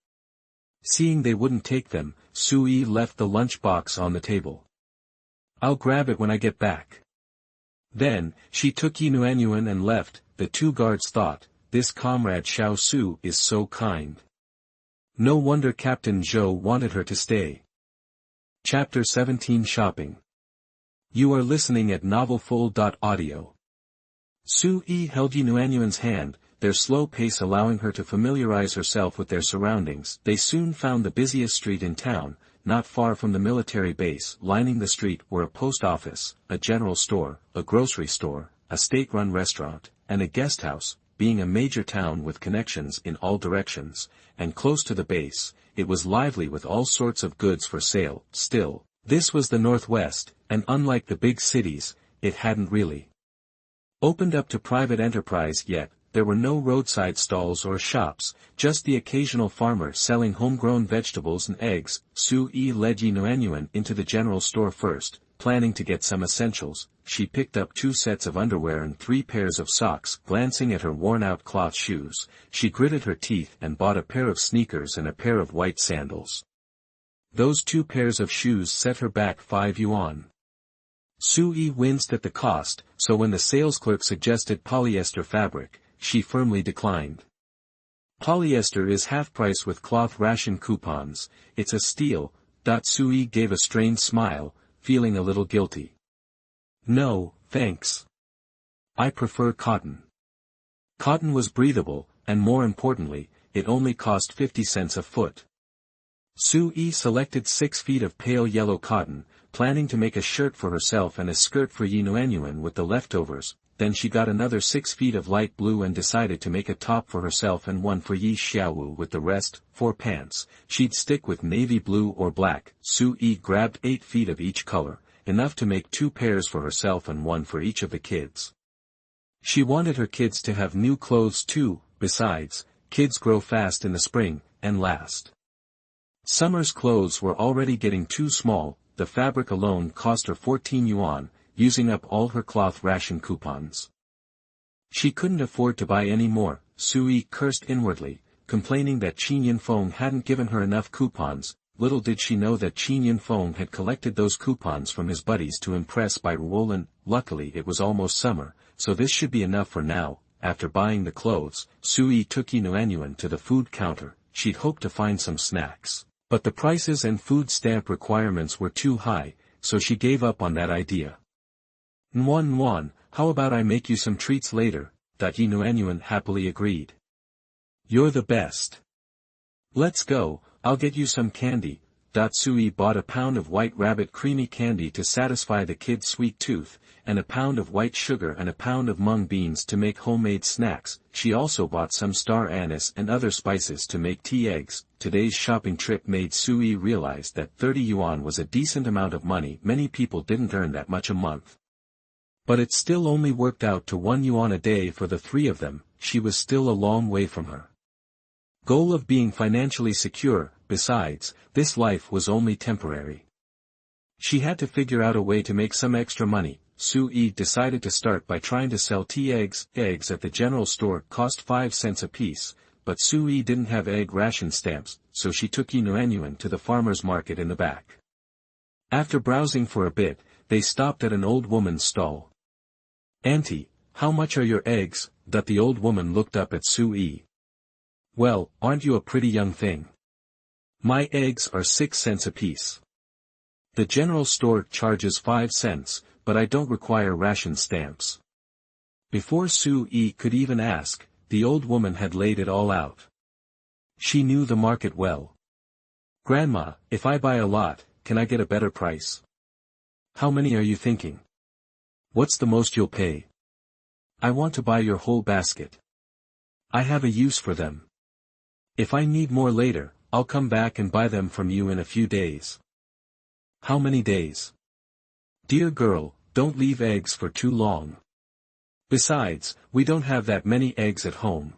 Seeing they wouldn't take them, Sui left the lunchbox on the table. "I'll grab it when I get back." Then, she took Yi Nuanyuan and left. The 2 guards thought, "This comrade Xiao Su is so kind. No wonder Captain Zhou wanted her to stay." Chapter 17 Shopping. You are listening at novelfull.audio. Sui held Yi Nuanyuan's hand, their slow pace allowing her to familiarize herself with their surroundings. They soon found the busiest street in town, not far from the military base. Lining the street were a post office, a general store, a grocery store, a state-run restaurant, and a guest house. Being a major town with connections in all directions, and close to the base, it was lively with all sorts of goods for sale. Still, this was the Northwest, and unlike the big cities, it hadn't really opened up to private enterprise yet. There were no roadside stalls or shops, just the occasional farmer selling homegrown vegetables and eggs. Sui led Yi Nuanyuan into the general store first, planning to get some essentials. She picked up 2 sets of underwear and 3 pairs of socks. Glancing at her worn-out cloth shoes, she gritted her teeth and bought a pair of sneakers and a pair of white sandals. Those 2 pairs of shoes set her back 5 yuan. Sui winced at the cost, so when the sales clerk suggested polyester fabric, she firmly declined. Polyester is half price with cloth ration coupons, it's a steal. Sui gave a strained smile, feeling a little guilty. No, thanks. I prefer cotton. Cotton was breathable, and more importantly, it only cost 50 cents a foot. Sui selected 6 feet of pale yellow cotton, planning to make a shirt for herself and a skirt for Yi Nuanyuan with the leftovers. Then she got another 6 feet of light blue and decided to make a top for herself and one for Yi Xiaowu with the rest. For pants, she'd stick with navy blue or black. Sui grabbed 8 feet of each color, enough to make 2 pairs for herself and one for each of the kids. She wanted her kids to have new clothes too. Besides, kids grow fast in the spring, and last. Summer's clothes were already getting too small. The fabric alone cost her 14 yuan, using up all her cloth ration coupons. She couldn't afford to buy any more. Sui cursed inwardly, complaining that Qin Yinfeng hadn't given her enough coupons. Little did she know that Qin Yinfeng had collected those coupons from his buddies to impress by Ruolan. Luckily it was almost summer, so this should be enough for now. After buying the clothes, Sui took Yi Nuanyuan to the food counter. She'd hoped to find some snacks, but the prices and food stamp requirements were too high, so she gave up on that idea. Nuan, how about I make you some treats later? Yi Nuanyuan happily agreed. You're the best. Let's go, I'll get you some candy. Sui bought a pound of white rabbit creamy candy to satisfy the kid's sweet tooth, and a pound of white sugar and a pound of mung beans to make homemade snacks. She also bought some star anise and other spices to make tea eggs. Today's shopping trip made Sui realize that 30 yuan was a decent amount of money. Many people didn't earn that much a month. But it still only worked out to 1 yuan a day for the 3 of them. She was still a long way from her goal of being financially secure. Besides, this life was only temporary. She had to figure out a way to make some extra money. Sui decided to start by trying to sell tea eggs. Eggs at the general store cost 5 cents a piece, but Sui didn't have egg ration stamps, so she took Yi Nuanyuan to the farmer's market in the back. After browsing for a bit, they stopped at an old woman's stall. Auntie, how much are your eggs? The old woman looked up at Sui. Well, aren't you a pretty young thing? My eggs are 6 cents apiece. The general store charges 5 cents, but I don't require ration stamps. Before Sui could even ask, the old woman had laid it all out. She knew the market well. Grandma, if I buy a lot, can I get a better price? How many are you thinking? What's the most you'll pay? I want to buy your whole basket. I have a use for them. If I need more later, I'll come back and buy them from you in a few days. How many days? Dear girl, don't leave eggs for too long. Besides, we don't have that many eggs at home.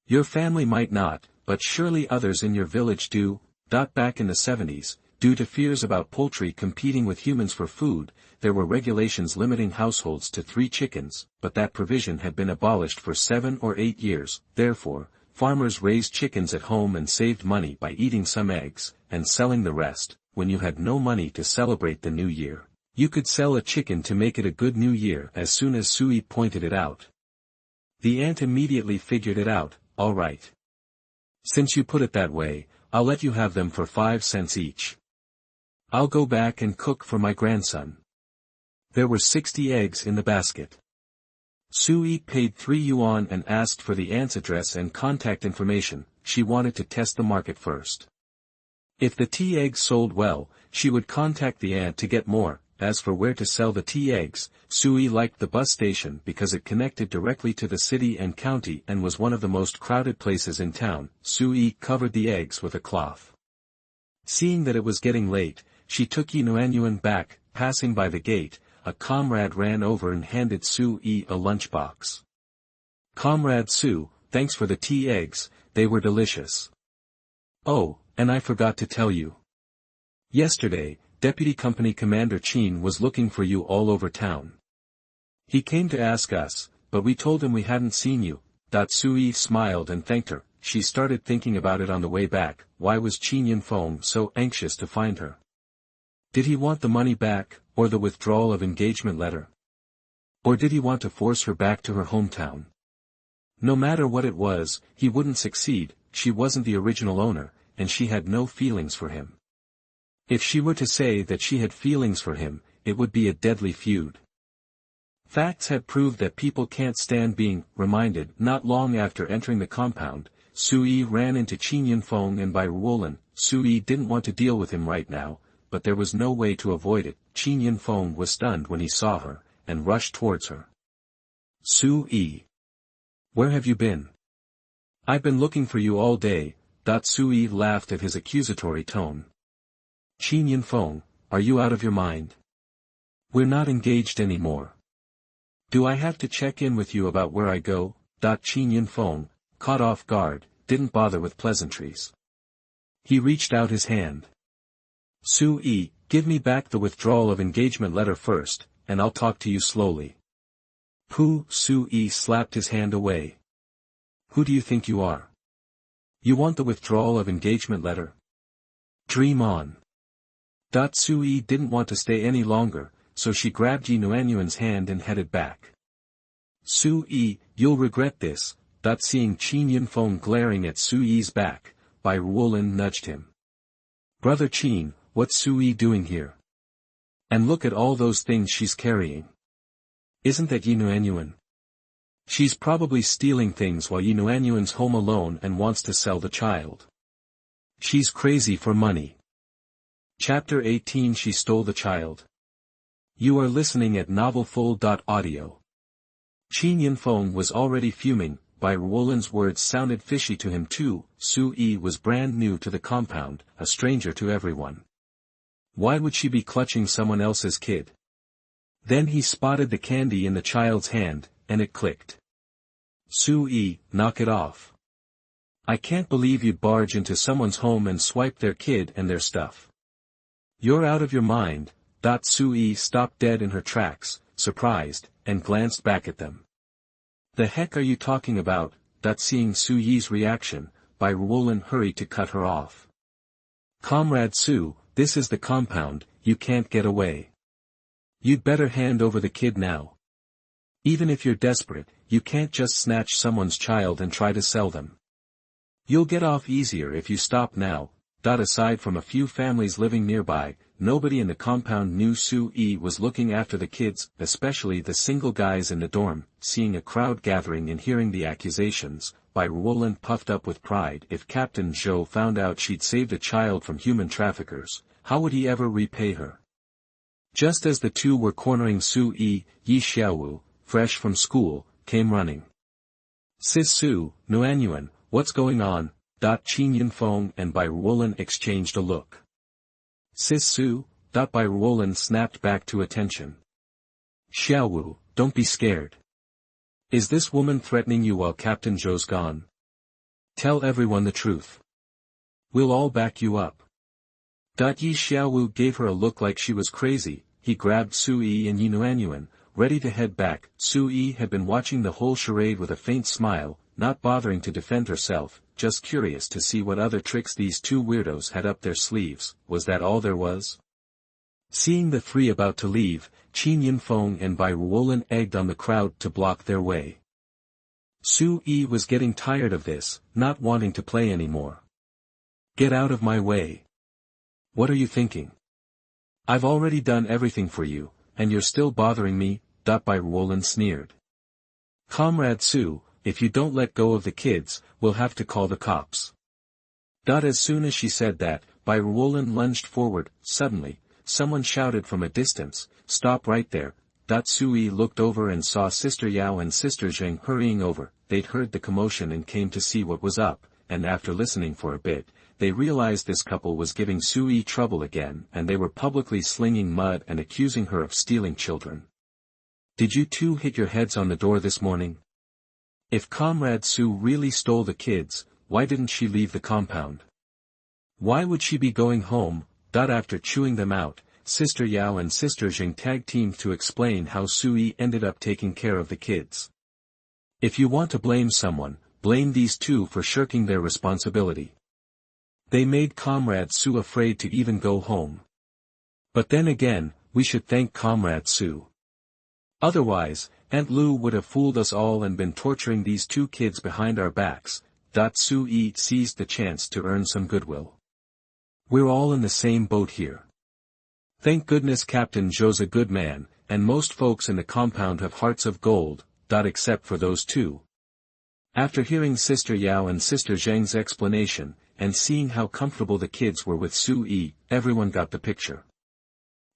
Your family might not, but surely others in your village do. Back in the 70s, due to fears about poultry competing with humans for food, there were regulations limiting households to 3 chickens, but that provision had been abolished for 7 or 8 years. Therefore, farmers raised chickens at home and saved money by eating some eggs, and selling the rest. When you had no money to celebrate the new year, you could sell a chicken to make it a good new year. As soon as Sui pointed it out, the aunt immediately figured it out. All right. Since you put it that way, I'll let you have them for 5 cents each. I'll go back and cook for my grandson. There were 60 eggs in the basket. Sui paid 3 yuan and asked for the aunt's address and contact information. She wanted to test the market first. If the tea eggs sold well, she would contact the aunt to get more. As for where to sell the tea eggs, Sui liked the bus station because it connected directly to the city and county and was one of the most crowded places in town. Sui covered the eggs with a cloth. Seeing that it was getting late, she took Yi Nuanyuan back. Passing by the gate, a comrade ran over and handed Sui a lunchbox. Comrade Su, thanks for the tea eggs, they were delicious. Oh, and I forgot to tell you. Yesterday, Deputy Company Commander Qin was looking for you all over town. He came to ask us, but we told him we hadn't seen you. Sui smiled and thanked her. she started thinking about it on the way back. Why was Qin Yinfeng so anxious to find her? Did he want the money back, or the withdrawal of engagement letter? Or did he want to force her back to her hometown? No matter what it was, he wouldn't succeed. She wasn't the original owner, and she had no feelings for him. If she were to say that she had feelings for him, it would be a deadly feud. Facts had proved that people can't stand being reminded. Not long after entering the compound, Sui ran into Qin Yinfeng and by Ruolin. Sui didn't want to deal with him right now, but there was no way to avoid it. Qin Yinfeng was stunned when he saw her, and rushed towards her. Sui. Where have you been? I've been looking for you all day. Sui laughed at his accusatory tone. Qin Yinfeng, are you out of your mind? We're not engaged anymore. Do I have to check in with you about where I go? Qin Yinfeng, caught off guard, didn't bother with pleasantries. He reached out his hand. Sui, give me back the withdrawal of engagement letter first, and I'll talk to you slowly. Pooh! Sui slapped his hand away. Who do you think you are? You want the withdrawal of engagement letter? Dream on. Sui didn't want to stay any longer, so she grabbed Yi Nuanyuan's hand and headed back. Sui, you'll regret this. Seeing Qin Yinfeng glaring at Sui's back, Bai Ruolin nudged him. Brother Qin, what's Sui doing here? And look at all those things she's carrying. Isn't that Yi Nuanyuan? She's probably stealing things while Yi Nuanyuan's home alone and wants to sell the child. She's crazy for money. Chapter 18 She Stole the Child. You are listening at novelfull.audio. Qin Yinfeng was already fuming. Bai Ruolin's words sounded fishy to him too. Sui was brand new to the compound, a stranger to everyone. Why would she be clutching someone else's kid? Then he spotted the candy in the child's hand, and it clicked. Sui, knock it off. I can't believe you'd barge into someone's home and swipe their kid and their stuff. You're out of your mind. Sui stopped dead in her tracks, surprised, and glanced back at them. The heck are you talking about? Seeing Sui's reaction, Bai Ruolin hurried to cut her off. Comrade Su, this is the compound, you can't get away. You'd better hand over the kid now. Even if you're desperate, you can't just snatch someone's child and try to sell them. You'll get off easier if you stop now. Aside from a few families living nearby, nobody in the compound knew Sui was looking after the kids, especially the single guys in the dorm. Seeing a crowd gathering and hearing the accusations, Bai Ruolin puffed up with pride. If Captain Zhou found out she'd saved a child from human traffickers, how would he ever repay her? Just as the two were cornering Sui, Yi Xiaowu, fresh from school, came running. Sis Su, Nuanyuan, what's going on? Qin Yinfeng and Bai Ruolin exchanged a look. Sis Su, Bai Ruolin snapped back to attention. Xiaowu, don't be scared. Is this woman threatening you while Captain Zhou's gone? Tell everyone the truth. We'll all back you up. Yi Xiaowu gave her a look like she was crazy. He grabbed Sui and Yi Nuanyuan, ready to head back. Sui had been watching the whole charade with a faint smile, not bothering to defend herself, just curious to see what other tricks these two weirdos had up their sleeves. Was that all there was? Seeing the three about to leave, Qin Yinfeng and Bai Ruolin egged on the crowd to block their way. Sui was getting tired of this, not wanting to play anymore. Get out of my way. What are you thinking? I've already done everything for you, and you're still bothering me. Bai Ruolin sneered. Comrade Su, if you don't let go of the kids, we'll have to call the cops. As soon as she said that, Bai Ruolin lunged forward. Suddenly, someone shouted from a distance, stop right there. Sui looked over and saw Sister Yao and Sister Zheng hurrying over. They'd heard the commotion and came to see what was up, and after listening for a bit, they realized this couple was giving Sui trouble again, and they were publicly slinging mud and accusing her of stealing children. Did you two hit your heads on the door this morning? If Comrade Su really stole the kids, why didn't she leave the compound? Why would she be going home? After chewing them out, Sister Yao and Sister Zheng tag-teamed to explain how Sui ended up taking care of the kids. If you want to blame someone, blamed these two for shirking their responsibility. They made Comrade Sue afraid to even go home. But then again, we should thank Comrade Sue. Otherwise, Aunt Lou would have fooled us all and been torturing these two kids behind our backs. Sue seized the chance to earn some goodwill. We're all in the same boat here. Thank goodness Captain Joe's a good man, and most folks in the compound have hearts of gold, except for those two. After hearing Sister Yao and Sister Zheng's explanation, and seeing how comfortable the kids were with Sue, everyone got the picture.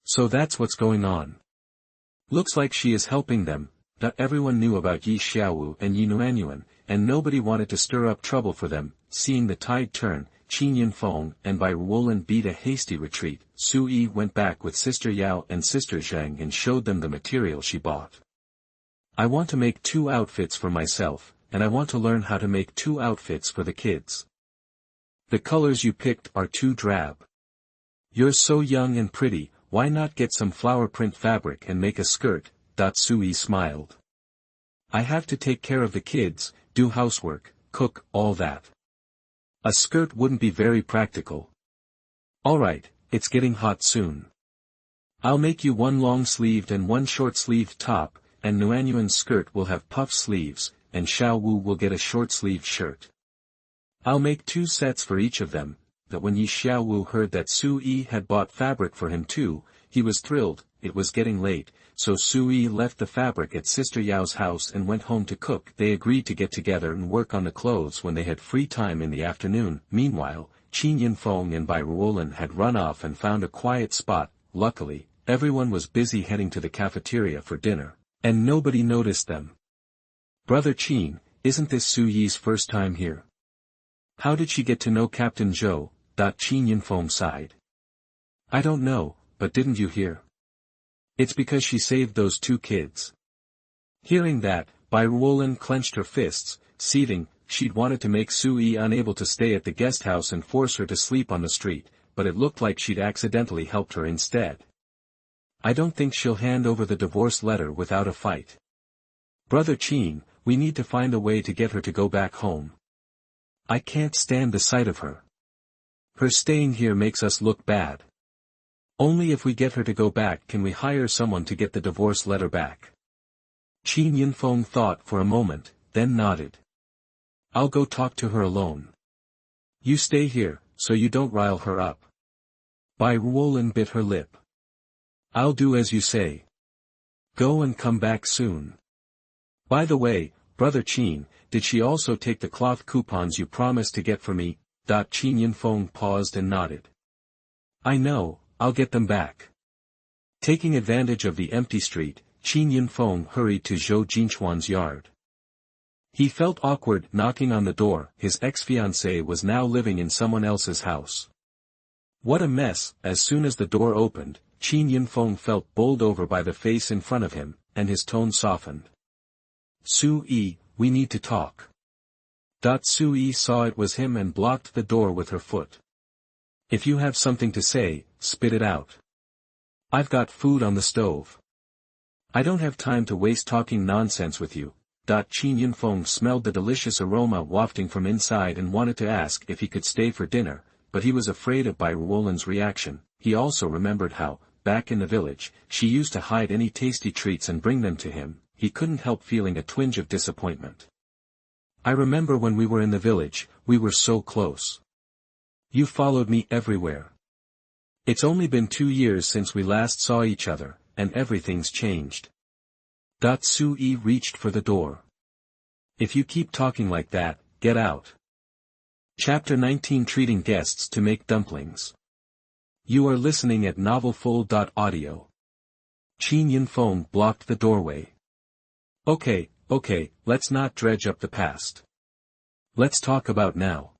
So that's what's going on. Looks like she is helping them. Everyone knew about Yi Xiaowu and Yi Nuanyuan, and nobody wanted to stir up trouble for them. Seeing the tide turn, Qin Yinfeng and Bai Ruolin beat a hasty retreat. Sue went back with Sister Yao and Sister Zheng and showed them the material she bought. I want to make 2 outfits for myself, and I want to learn how to make 2 outfits for the kids. The colors you picked are too drab. You're so young and pretty, why not get some flower print fabric and make a skirt? Sue smiled. I have to take care of the kids, do housework, cook, all that. A skirt wouldn't be very practical. Alright, it's getting hot soon. I'll make you 1 long-sleeved and 1 short-sleeved top, and Nuanyuan's skirt will have puff sleeves, and Xiao Wu will get a short-sleeved shirt. I'll make 2 sets for each of them. When Yi Xiaowu heard that Sue had bought fabric for him too, he was thrilled. It was getting late, so Sue left the fabric at Sister Yao's house and went home to cook. They agreed to get together and work on the clothes when they had free time in the afternoon. Meanwhile, Qin Yinfeng and Bai Ruolin had run off and found a quiet spot. Luckily, everyone was busy heading to the cafeteria for dinner, and nobody noticed them. Brother Qin, isn't this Suyi's first time here? How did she get to know Captain Zhou? Qin Yinfeng sighed. I don't know, but didn't you hear? It's because she saved those 2 kids. Hearing that, Bai Ruolin clenched her fists, seething. She'd wanted to make Sue unable to stay at the guest house and force her to sleep on the street, but it looked like she'd accidentally helped her instead. I don't think she'll hand over the divorce letter without a fight. Brother Qin, we need to find a way to get her to go back home. I can't stand the sight of her. Her staying here makes us look bad. Only if we get her to go back can we hire someone to get the divorce letter back. Qin Yinfeng thought for a moment, then nodded. I'll go talk to her alone. You stay here, so you don't rile her up. Bai Ruolin bit her lip. I'll do as you say. Go and come back soon. By the way, Brother Qin, did she also take the cloth coupons you promised to get for me? Qin Yinfeng paused and nodded. I know, I'll get them back. Taking advantage of the empty street, Qin Yinfeng hurried to Zhou Jinchuan's yard. He felt awkward knocking on the door. His ex-fiancé was now living in someone else's house. What a mess! As soon as the door opened, Qin Yinfeng felt bowled over by the face in front of him, and his tone softened. Sue, we need to talk. Sue saw it was him and blocked the door with her foot. If you have something to say, spit it out. I've got food on the stove. I don't have time to waste talking nonsense with you. Qin Yinfeng smelled the delicious aroma wafting from inside and wanted to ask if he could stay for dinner, but he was afraid of Bai Ruolin's reaction. He also remembered how, back in the village, she used to hide any tasty treats and bring them to him. He couldn't help feeling a twinge of disappointment. I remember when we were in the village, we were so close. You followed me everywhere. It's only been 2 years since we last saw each other, and everything's changed. Sue reached for the door. If you keep talking like that, get out. Chapter 19 Treating Guests to Make Dumplings. You are listening at novelfull.audio. Qin Yinfeng blocked the doorway. Okay, let's not dredge up the past. Let's talk about now.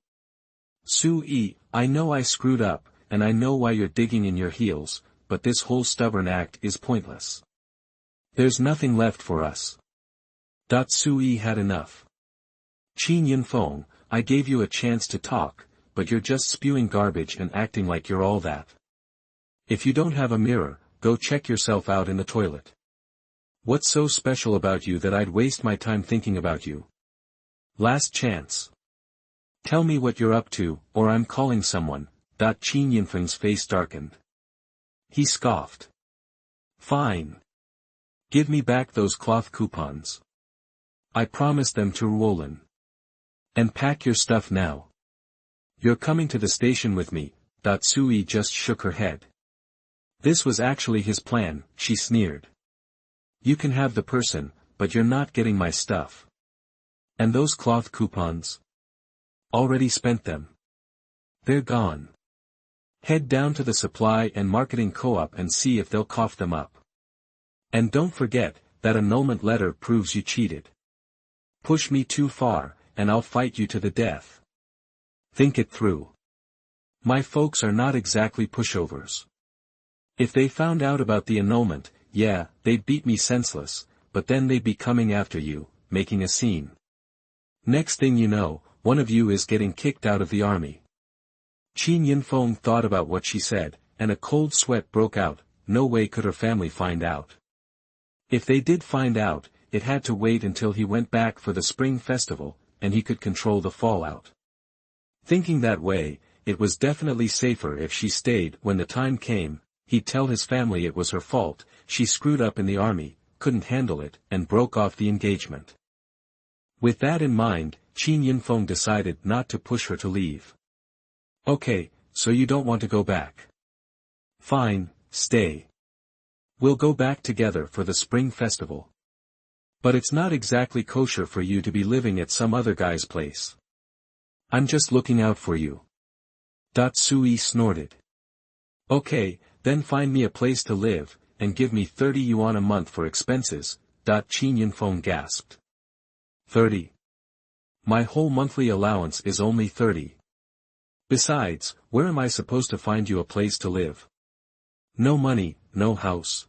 Sue, I know I screwed up, and I know why you're digging in your heels, but this whole stubborn act is pointless. There's nothing left for us. Sue had enough. Qin Yinfeng, I gave you a chance to talk, but you're just spewing garbage and acting like you're all that. If you don't have a mirror, go check yourself out in the toilet. What's so special about you that I'd waste my time thinking about you? Last chance. Tell me what you're up to, or I'm calling someone. Qin Yinfeng's face darkened. He scoffed. Fine. Give me back those cloth coupons. I promised them to Ruolin. And pack your stuff now. You're coming to the station with me. Sui just shook her head. This was actually his plan, she sneered. You can have the person, but you're not getting my stuff. And those cloth coupons? Already spent them. They're gone. Head down to the supply and marketing co-op and see if they'll cough them up. And don't forget, that annulment letter proves you cheated. Push me too far, and I'll fight you to the death. Think it through. My folks are not exactly pushovers. If they found out about the annulment, yeah, they'd beat me senseless, but then they'd be coming after you, making a scene. Next thing you know, one of you is getting kicked out of the army. Qin Yinfeng thought about what she said, and a cold sweat broke out. No way could her family find out. If they did find out, it had to wait until he went back for the spring festival, and he could control the fallout. Thinking that way, it was definitely safer if she stayed. When the time came, he'd tell his family it was her fault, she screwed up in the army, couldn't handle it, and broke off the engagement. With that in mind, Qin Yinfeng decided not to push her to leave. Okay, so you don't want to go back. Fine, stay. We'll go back together for the spring festival. But it's not exactly kosher for you to be living at some other guy's place. I'm just looking out for you. Sui snorted. Okay, then find me a place to live, and give me 30 yuan a month for expenses. Qin Yinfeng gasped. 30. My whole monthly allowance is only 30. Besides, where am I supposed to find you a place to live? No money, no house.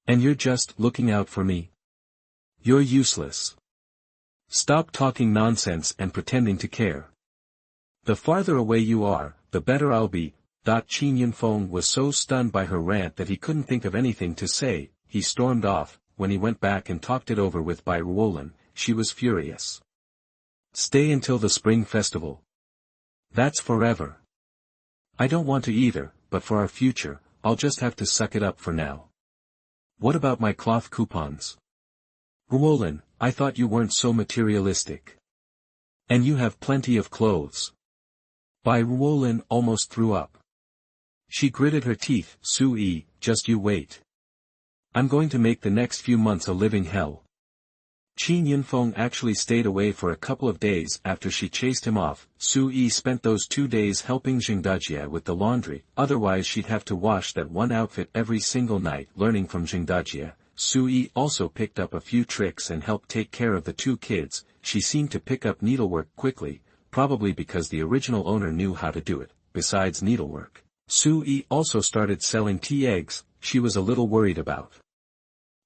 And you're just looking out for me? You're useless. Stop talking nonsense and pretending to care. The farther away you are, the better I'll be. Qin Yinfeng was so stunned by her rant that he couldn't think of anything to say. He stormed off. When he went back and talked it over with Bai Ruolin, she was furious. Stay until the spring festival. That's forever. I don't want to either, but for our future, I'll just have to suck it up for now. What about my cloth coupons? Ruolin, I thought you weren't so materialistic. And you have plenty of clothes. Bai Ruolin almost threw up. She gritted her teeth. Sui, just you wait. I'm going to make the next few months a living hell. Qin Yinfeng actually stayed away for a couple of days after she chased him off. Sui spent those 2 days helping Jingdajie with the laundry, otherwise she'd have to wash that one outfit every single night. Learning from Jingdajie, Sui also picked up a few tricks and helped take care of the 2 kids. She seemed to pick up needlework quickly, probably because the original owner knew how to do it. Besides needlework, Sui also started selling tea eggs. She was a little worried about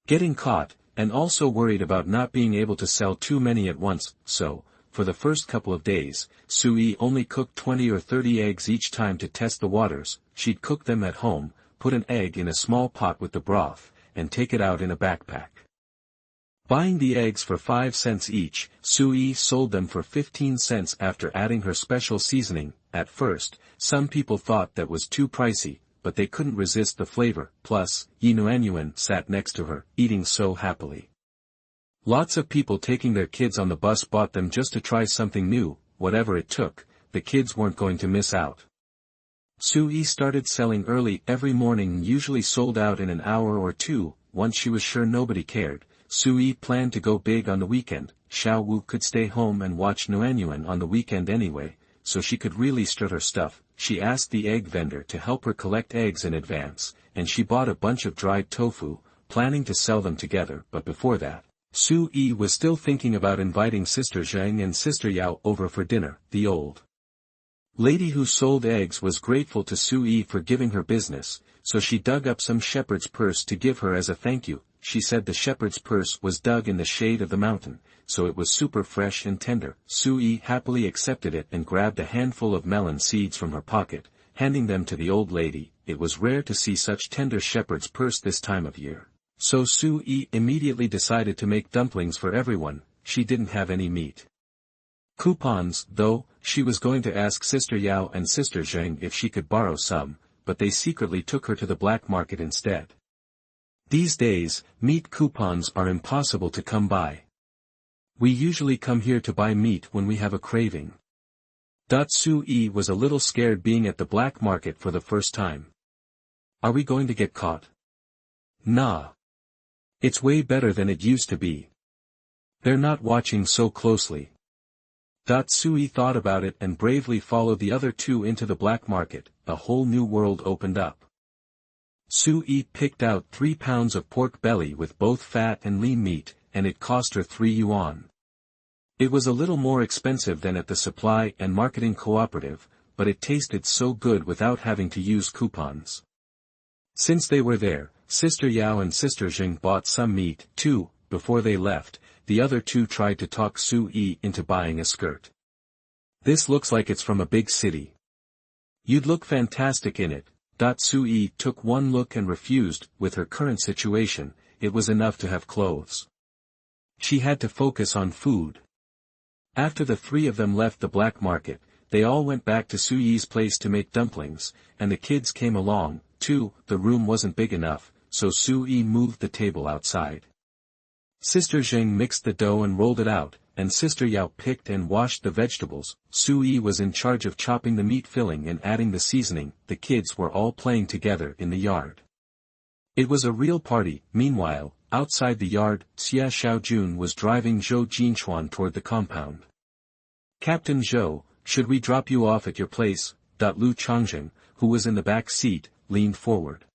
getting caught, and also worried about not being able to sell too many at once, so, for the first couple of days, Sui only cooked 20 or 30 eggs each time to test the waters. She'd cook them at home, put an egg in a small pot with the broth, and take it out in a backpack. Buying the eggs for 5 cents each, Sui sold them for 15 cents after adding her special seasoning. At first, some people thought that was too pricey, but they couldn't resist the flavor. Plus, Yi Nuanyuan sat next to her, eating so happily. Lots of people taking their kids on the bus bought them just to try something new. Whatever it took, the kids weren't going to miss out. Sui started selling early every morning, usually sold out in an hour or two. Once she was sure nobody cared, Sui planned to go big on the weekend. Xiao Wu could stay home and watch Nuanyuan on the weekend anyway, so she could really strut her stuff. She asked the egg vendor to help her collect eggs in advance, and she bought a bunch of dried tofu, planning to sell them together. But before that, Sui was still thinking about inviting Sister Zheng and Sister Yao over for dinner. The old lady who sold eggs was grateful to Sui for giving her business, so she dug up some shepherd's purse to give her as a thank you. She said the shepherd's purse was dug in the shade of the mountain, so it was super fresh and tender. Sui happily accepted it and grabbed a handful of melon seeds from her pocket, handing them to the old lady. It was rare to see such tender shepherd's purse this time of year. So Sui immediately decided to make dumplings for everyone. She didn't have any meat. Coupons, though, she was going to ask Sister Yao and Sister Zheng if she could borrow some, but they secretly took her to the black market instead. These days, meat coupons are impossible to come by. We usually come here to buy meat when we have a craving. Sui was a little scared being at the black market for the first time. Are we going to get caught? Nah. It's way better than it used to be. They're not watching so closely. Sui thought about it and bravely followed the other two into the black market. A whole new world opened up. Sui picked out 3 pounds of pork belly with both fat and lean meat, and it cost her 3 yuan. It was a little more expensive than at the supply and marketing cooperative, but it tasted so good without having to use coupons. Since they were there, Sister Yao and Sister Zheng bought some meat, too. Before they left, the other two tried to talk Sui into buying a skirt. This looks like it's from a big city. You'd look fantastic in it. Sui took one look and refused. With her current situation, it was enough to have clothes. She had to focus on food. After the 3 of them left the black market, they all went back to Sui's place to make dumplings, and the kids came along, too. The room wasn't big enough, so Sui moved the table outside. Sister Zheng mixed the dough and rolled it out, and Sister Yao picked and washed the vegetables. Sui was in charge of chopping the meat filling and adding the seasoning. The kids were all playing together in the yard. It was a real party. Meanwhile, outside the yard, Xia Xiaojun was driving Zhou Jinchuan toward the compound. Captain Zhou, should we drop you off at your place? Lu Changjing, who was in the back seat, leaned forward.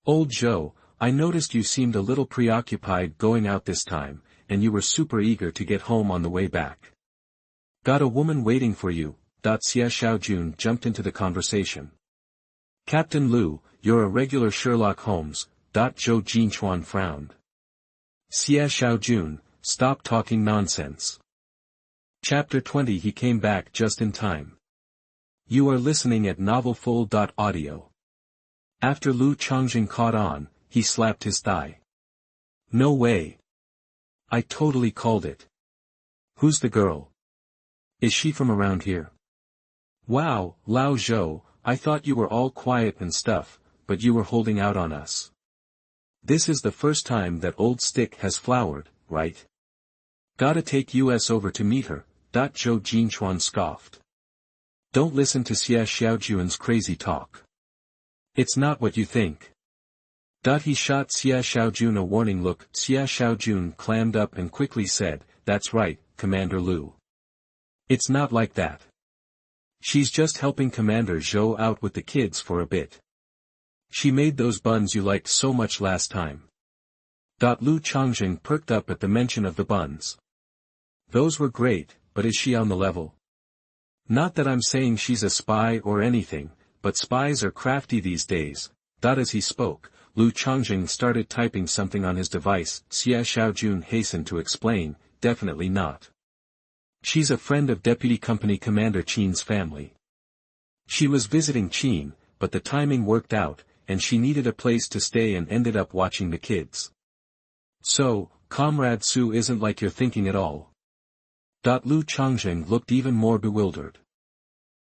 Old Zhou, I noticed you seemed a little preoccupied going out this time, and you were super eager to get home on the way back. Got a woman waiting for you. Xia Xiaojun jumped into the conversation. Captain Lu, you're a regular Sherlock Holmes. Zhou Jinchuan frowned. Xia Xiaojun, stop talking nonsense. Chapter 20. He came back just in time. You are listening at novelfull.audio. After Lu Changjing caught on, he slapped his thigh. No way. I totally called it. Who's the girl? Is she from around here? Wow, Lao Zhou, I thought you were all quiet and stuff, but you were holding out on us. This is the first time that old stick has flowered, right? Gotta take us over to meet her. Zhou Jinchuan scoffed. Don't listen to Xia Xiaojun's crazy talk. It's not what you think. He shot Xia Xiaojun a warning look. Xia Xiaojun clammed up and quickly said, That's right, Commander Lu. It's not like that. She's just helping Commander Zhou out with the kids for a bit. She made those buns you liked so much last time. Lu Changjing perked up at the mention of the buns. Those were great, but is she on the level? Not that I'm saying she's a spy or anything, but spies are crafty these days. As he spoke, Lu Changjing started typing something on his device. Xia Xiaojun hastened to explain, definitely not. She's a friend of Deputy Company Commander Qin's family. She was visiting Qin, but the timing worked out, and she needed a place to stay and ended up watching the kids. So, Comrade Su isn't like you're thinking at all. Lu Changjing looked even more bewildered.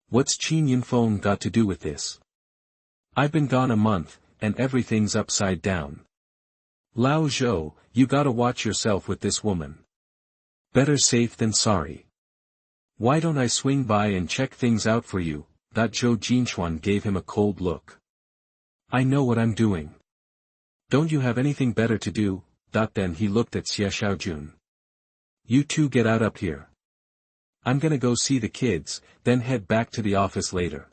What's Qin Yunfeng got to do with this? I've been gone a month, and everything's upside down. Lao Zhou, you gotta watch yourself with this woman. Better safe than sorry. Why don't I swing by and check things out for you? Zhou Jinchuan gave him a cold look. I know what I'm doing. Don't you have anything better to do? Then he looked at Xia Xiaojun. You two get out up here. I'm gonna go see the kids, then head back to the office later.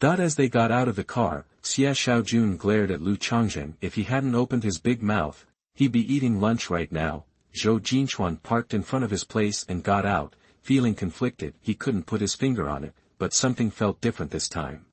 As they got out of the car, Xia Xiaojun glared at Lu Changjing. If he hadn't opened his big mouth, he'd be eating lunch right now. Zhou Jinchuan parked in front of his place and got out, feeling conflicted. He couldn't put his finger on it, but something felt different this time.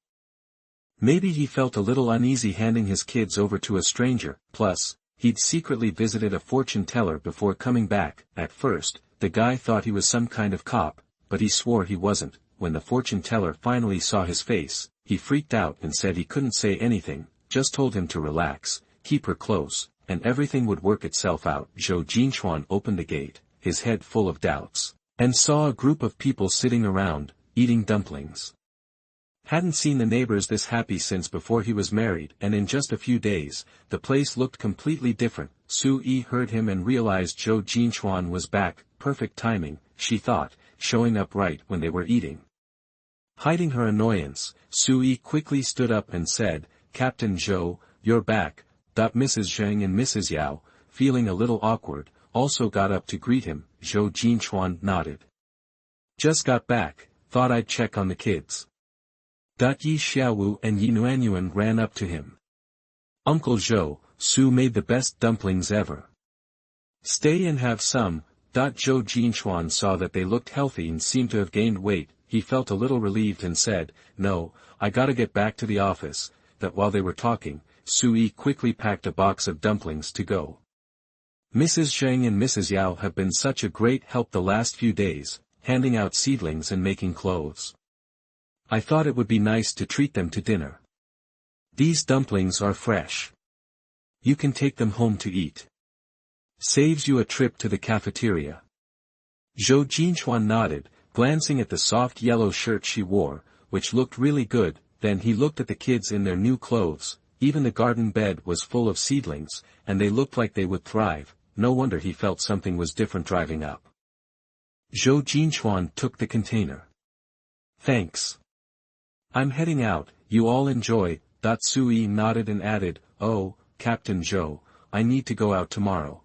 Maybe he felt a little uneasy handing his kids over to a stranger. Plus, he'd secretly visited a fortune teller before coming back. At first, the guy thought he was some kind of cop, but he swore he wasn't. When the fortune teller finally saw his face, he freaked out and said he couldn't say anything, just told him to relax, keep her close, and everything would work itself out. Zhou Jinchuan opened the gate, his head full of doubts. and saw a group of people sitting around, eating dumplings. Hadn't seen the neighbors this happy since before he was married, and in just a few days, the place looked completely different. Sui heard him and realized Zhou Jinchuan was back. Perfect timing, she thought, showing up right when they were eating. Hiding her annoyance, Sui quickly stood up and said, "Captain Zhou, you're back." Mrs. Zheng and Mrs. Yao, feeling a little awkward, also got up to greet him. Zhou Jinchuan nodded. "Just got back, thought I'd check on the kids." Yi Xiaowu and Yi Nuanyuan ran up to him. "Uncle Zhou, Su made the best dumplings ever. Stay and have some." Zhou Jinchuan saw that they looked healthy and seemed to have gained weight. He felt a little relieved and said, "No, I gotta get back to the office." That while they were talking, Sui quickly packed a box of dumplings to go. Mrs. Zheng and Mrs. Yao have been such a great help the last few days, handing out seedlings and making clothes. I thought it would be nice to treat them to dinner. These dumplings are fresh. You can take them home to eat. Saves you a trip to the cafeteria. Zhou Jinchuan nodded, glancing at the soft yellow shirt she wore, which looked really good. Then he looked at the kids in their new clothes. Even the garden bed was full of seedlings, and they looked like they would thrive. No wonder he felt something was different driving up. Zhou Jinchuan took the container. "Thanks. I'm heading out, you all enjoy." Sui nodded and added, "Oh, Captain Zhou, I need to go out tomorrow.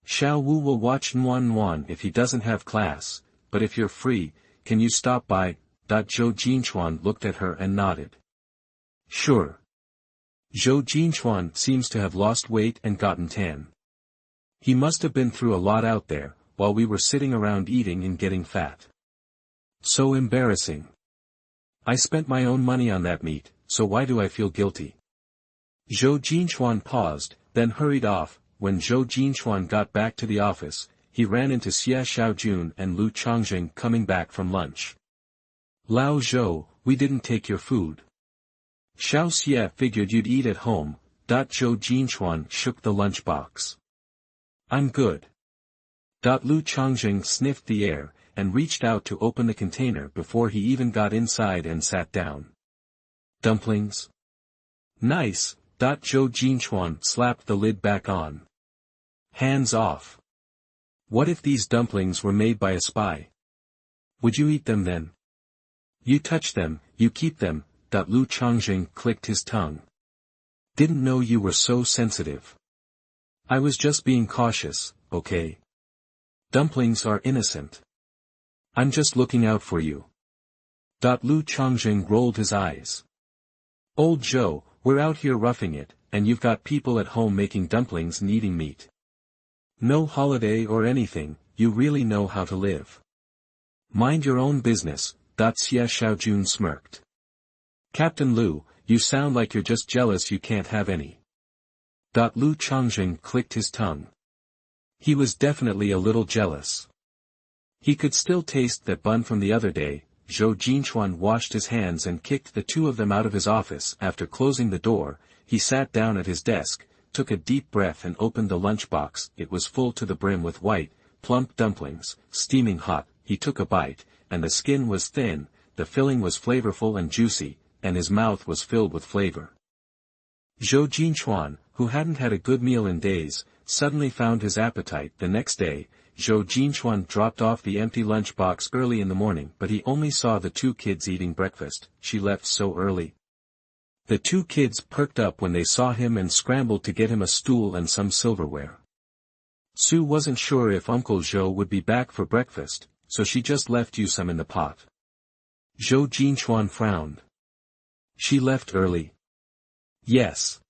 Xiao Wu will watch Nuan Nuan if he doesn't have class, but if you're free, can you stop by?" Zhou Jinchuan looked at her and nodded. "Sure." Zhou Jinchuan seems to have lost weight and gotten tan. He must have been through a lot out there, while we were sitting around eating and getting fat. So embarrassing. I spent my own money on that meat, so why do I feel guilty? Zhou Jinchuan paused, then hurried off. When Zhou Jinchuan got back to the office, he ran into Xia Xiaojun and Lu Changjing coming back from lunch. "Lao Zhou, we didn't take your food. Xiao Xie figured you'd eat at home." Zhou Jinchuan shook the lunchbox. "I'm good." Lu Changjing sniffed the air, and reached out to open the container before he even got inside and sat down. "Dumplings? Nice." Zhou Jinchuan slapped the lid back on. "Hands off. What if these dumplings were made by a spy? Would you eat them then? You touch them, you keep them." Lu Changjing clicked his tongue. "Didn't know you were so sensitive. I was just being cautious, okay? Dumplings are innocent. I'm just looking out for you." Lu Changjing rolled his eyes. "Old Zhou, we're out here roughing it, and you've got people at home making dumplings and eating meat. No holiday or anything, you really know how to live. Mind your own business." Xia Xiaojun smirked. "Captain Lu, you sound like you're just jealous you can't have any." Lu Changjing clicked his tongue. He was definitely a little jealous. He could still taste that bun from the other day. Zhou Jinchuan washed his hands and kicked the two of them out of his office. After closing the door, he sat down at his desk, took a deep breath and opened the lunchbox. It was full to the brim with white, plump dumplings, steaming hot. He took a bite, and the skin was thin, the filling was flavorful and juicy, and his mouth was filled with flavor. Zhou Jinchuan, who hadn't had a good meal in days, suddenly found his appetite. The next day, Zhou Jinchuan dropped off the empty lunchbox early in the morning, but he only saw the two kids eating breakfast. She left so early. The two kids perked up when they saw him and scrambled to get him a stool and some silverware. Sue wasn't sure if Uncle Zhou would be back for breakfast, so she just left you some in the pot. Zhou Jinchuan frowned. She left early. Yes.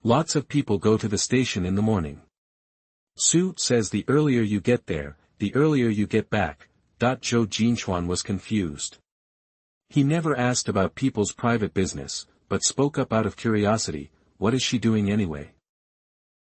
Lots of people go to the station in the morning. Sue says the earlier you get there, the earlier you get back. Zhou Jinchuan was confused. He never asked about people's private business, but spoke up out of curiosity. What is she doing anyway?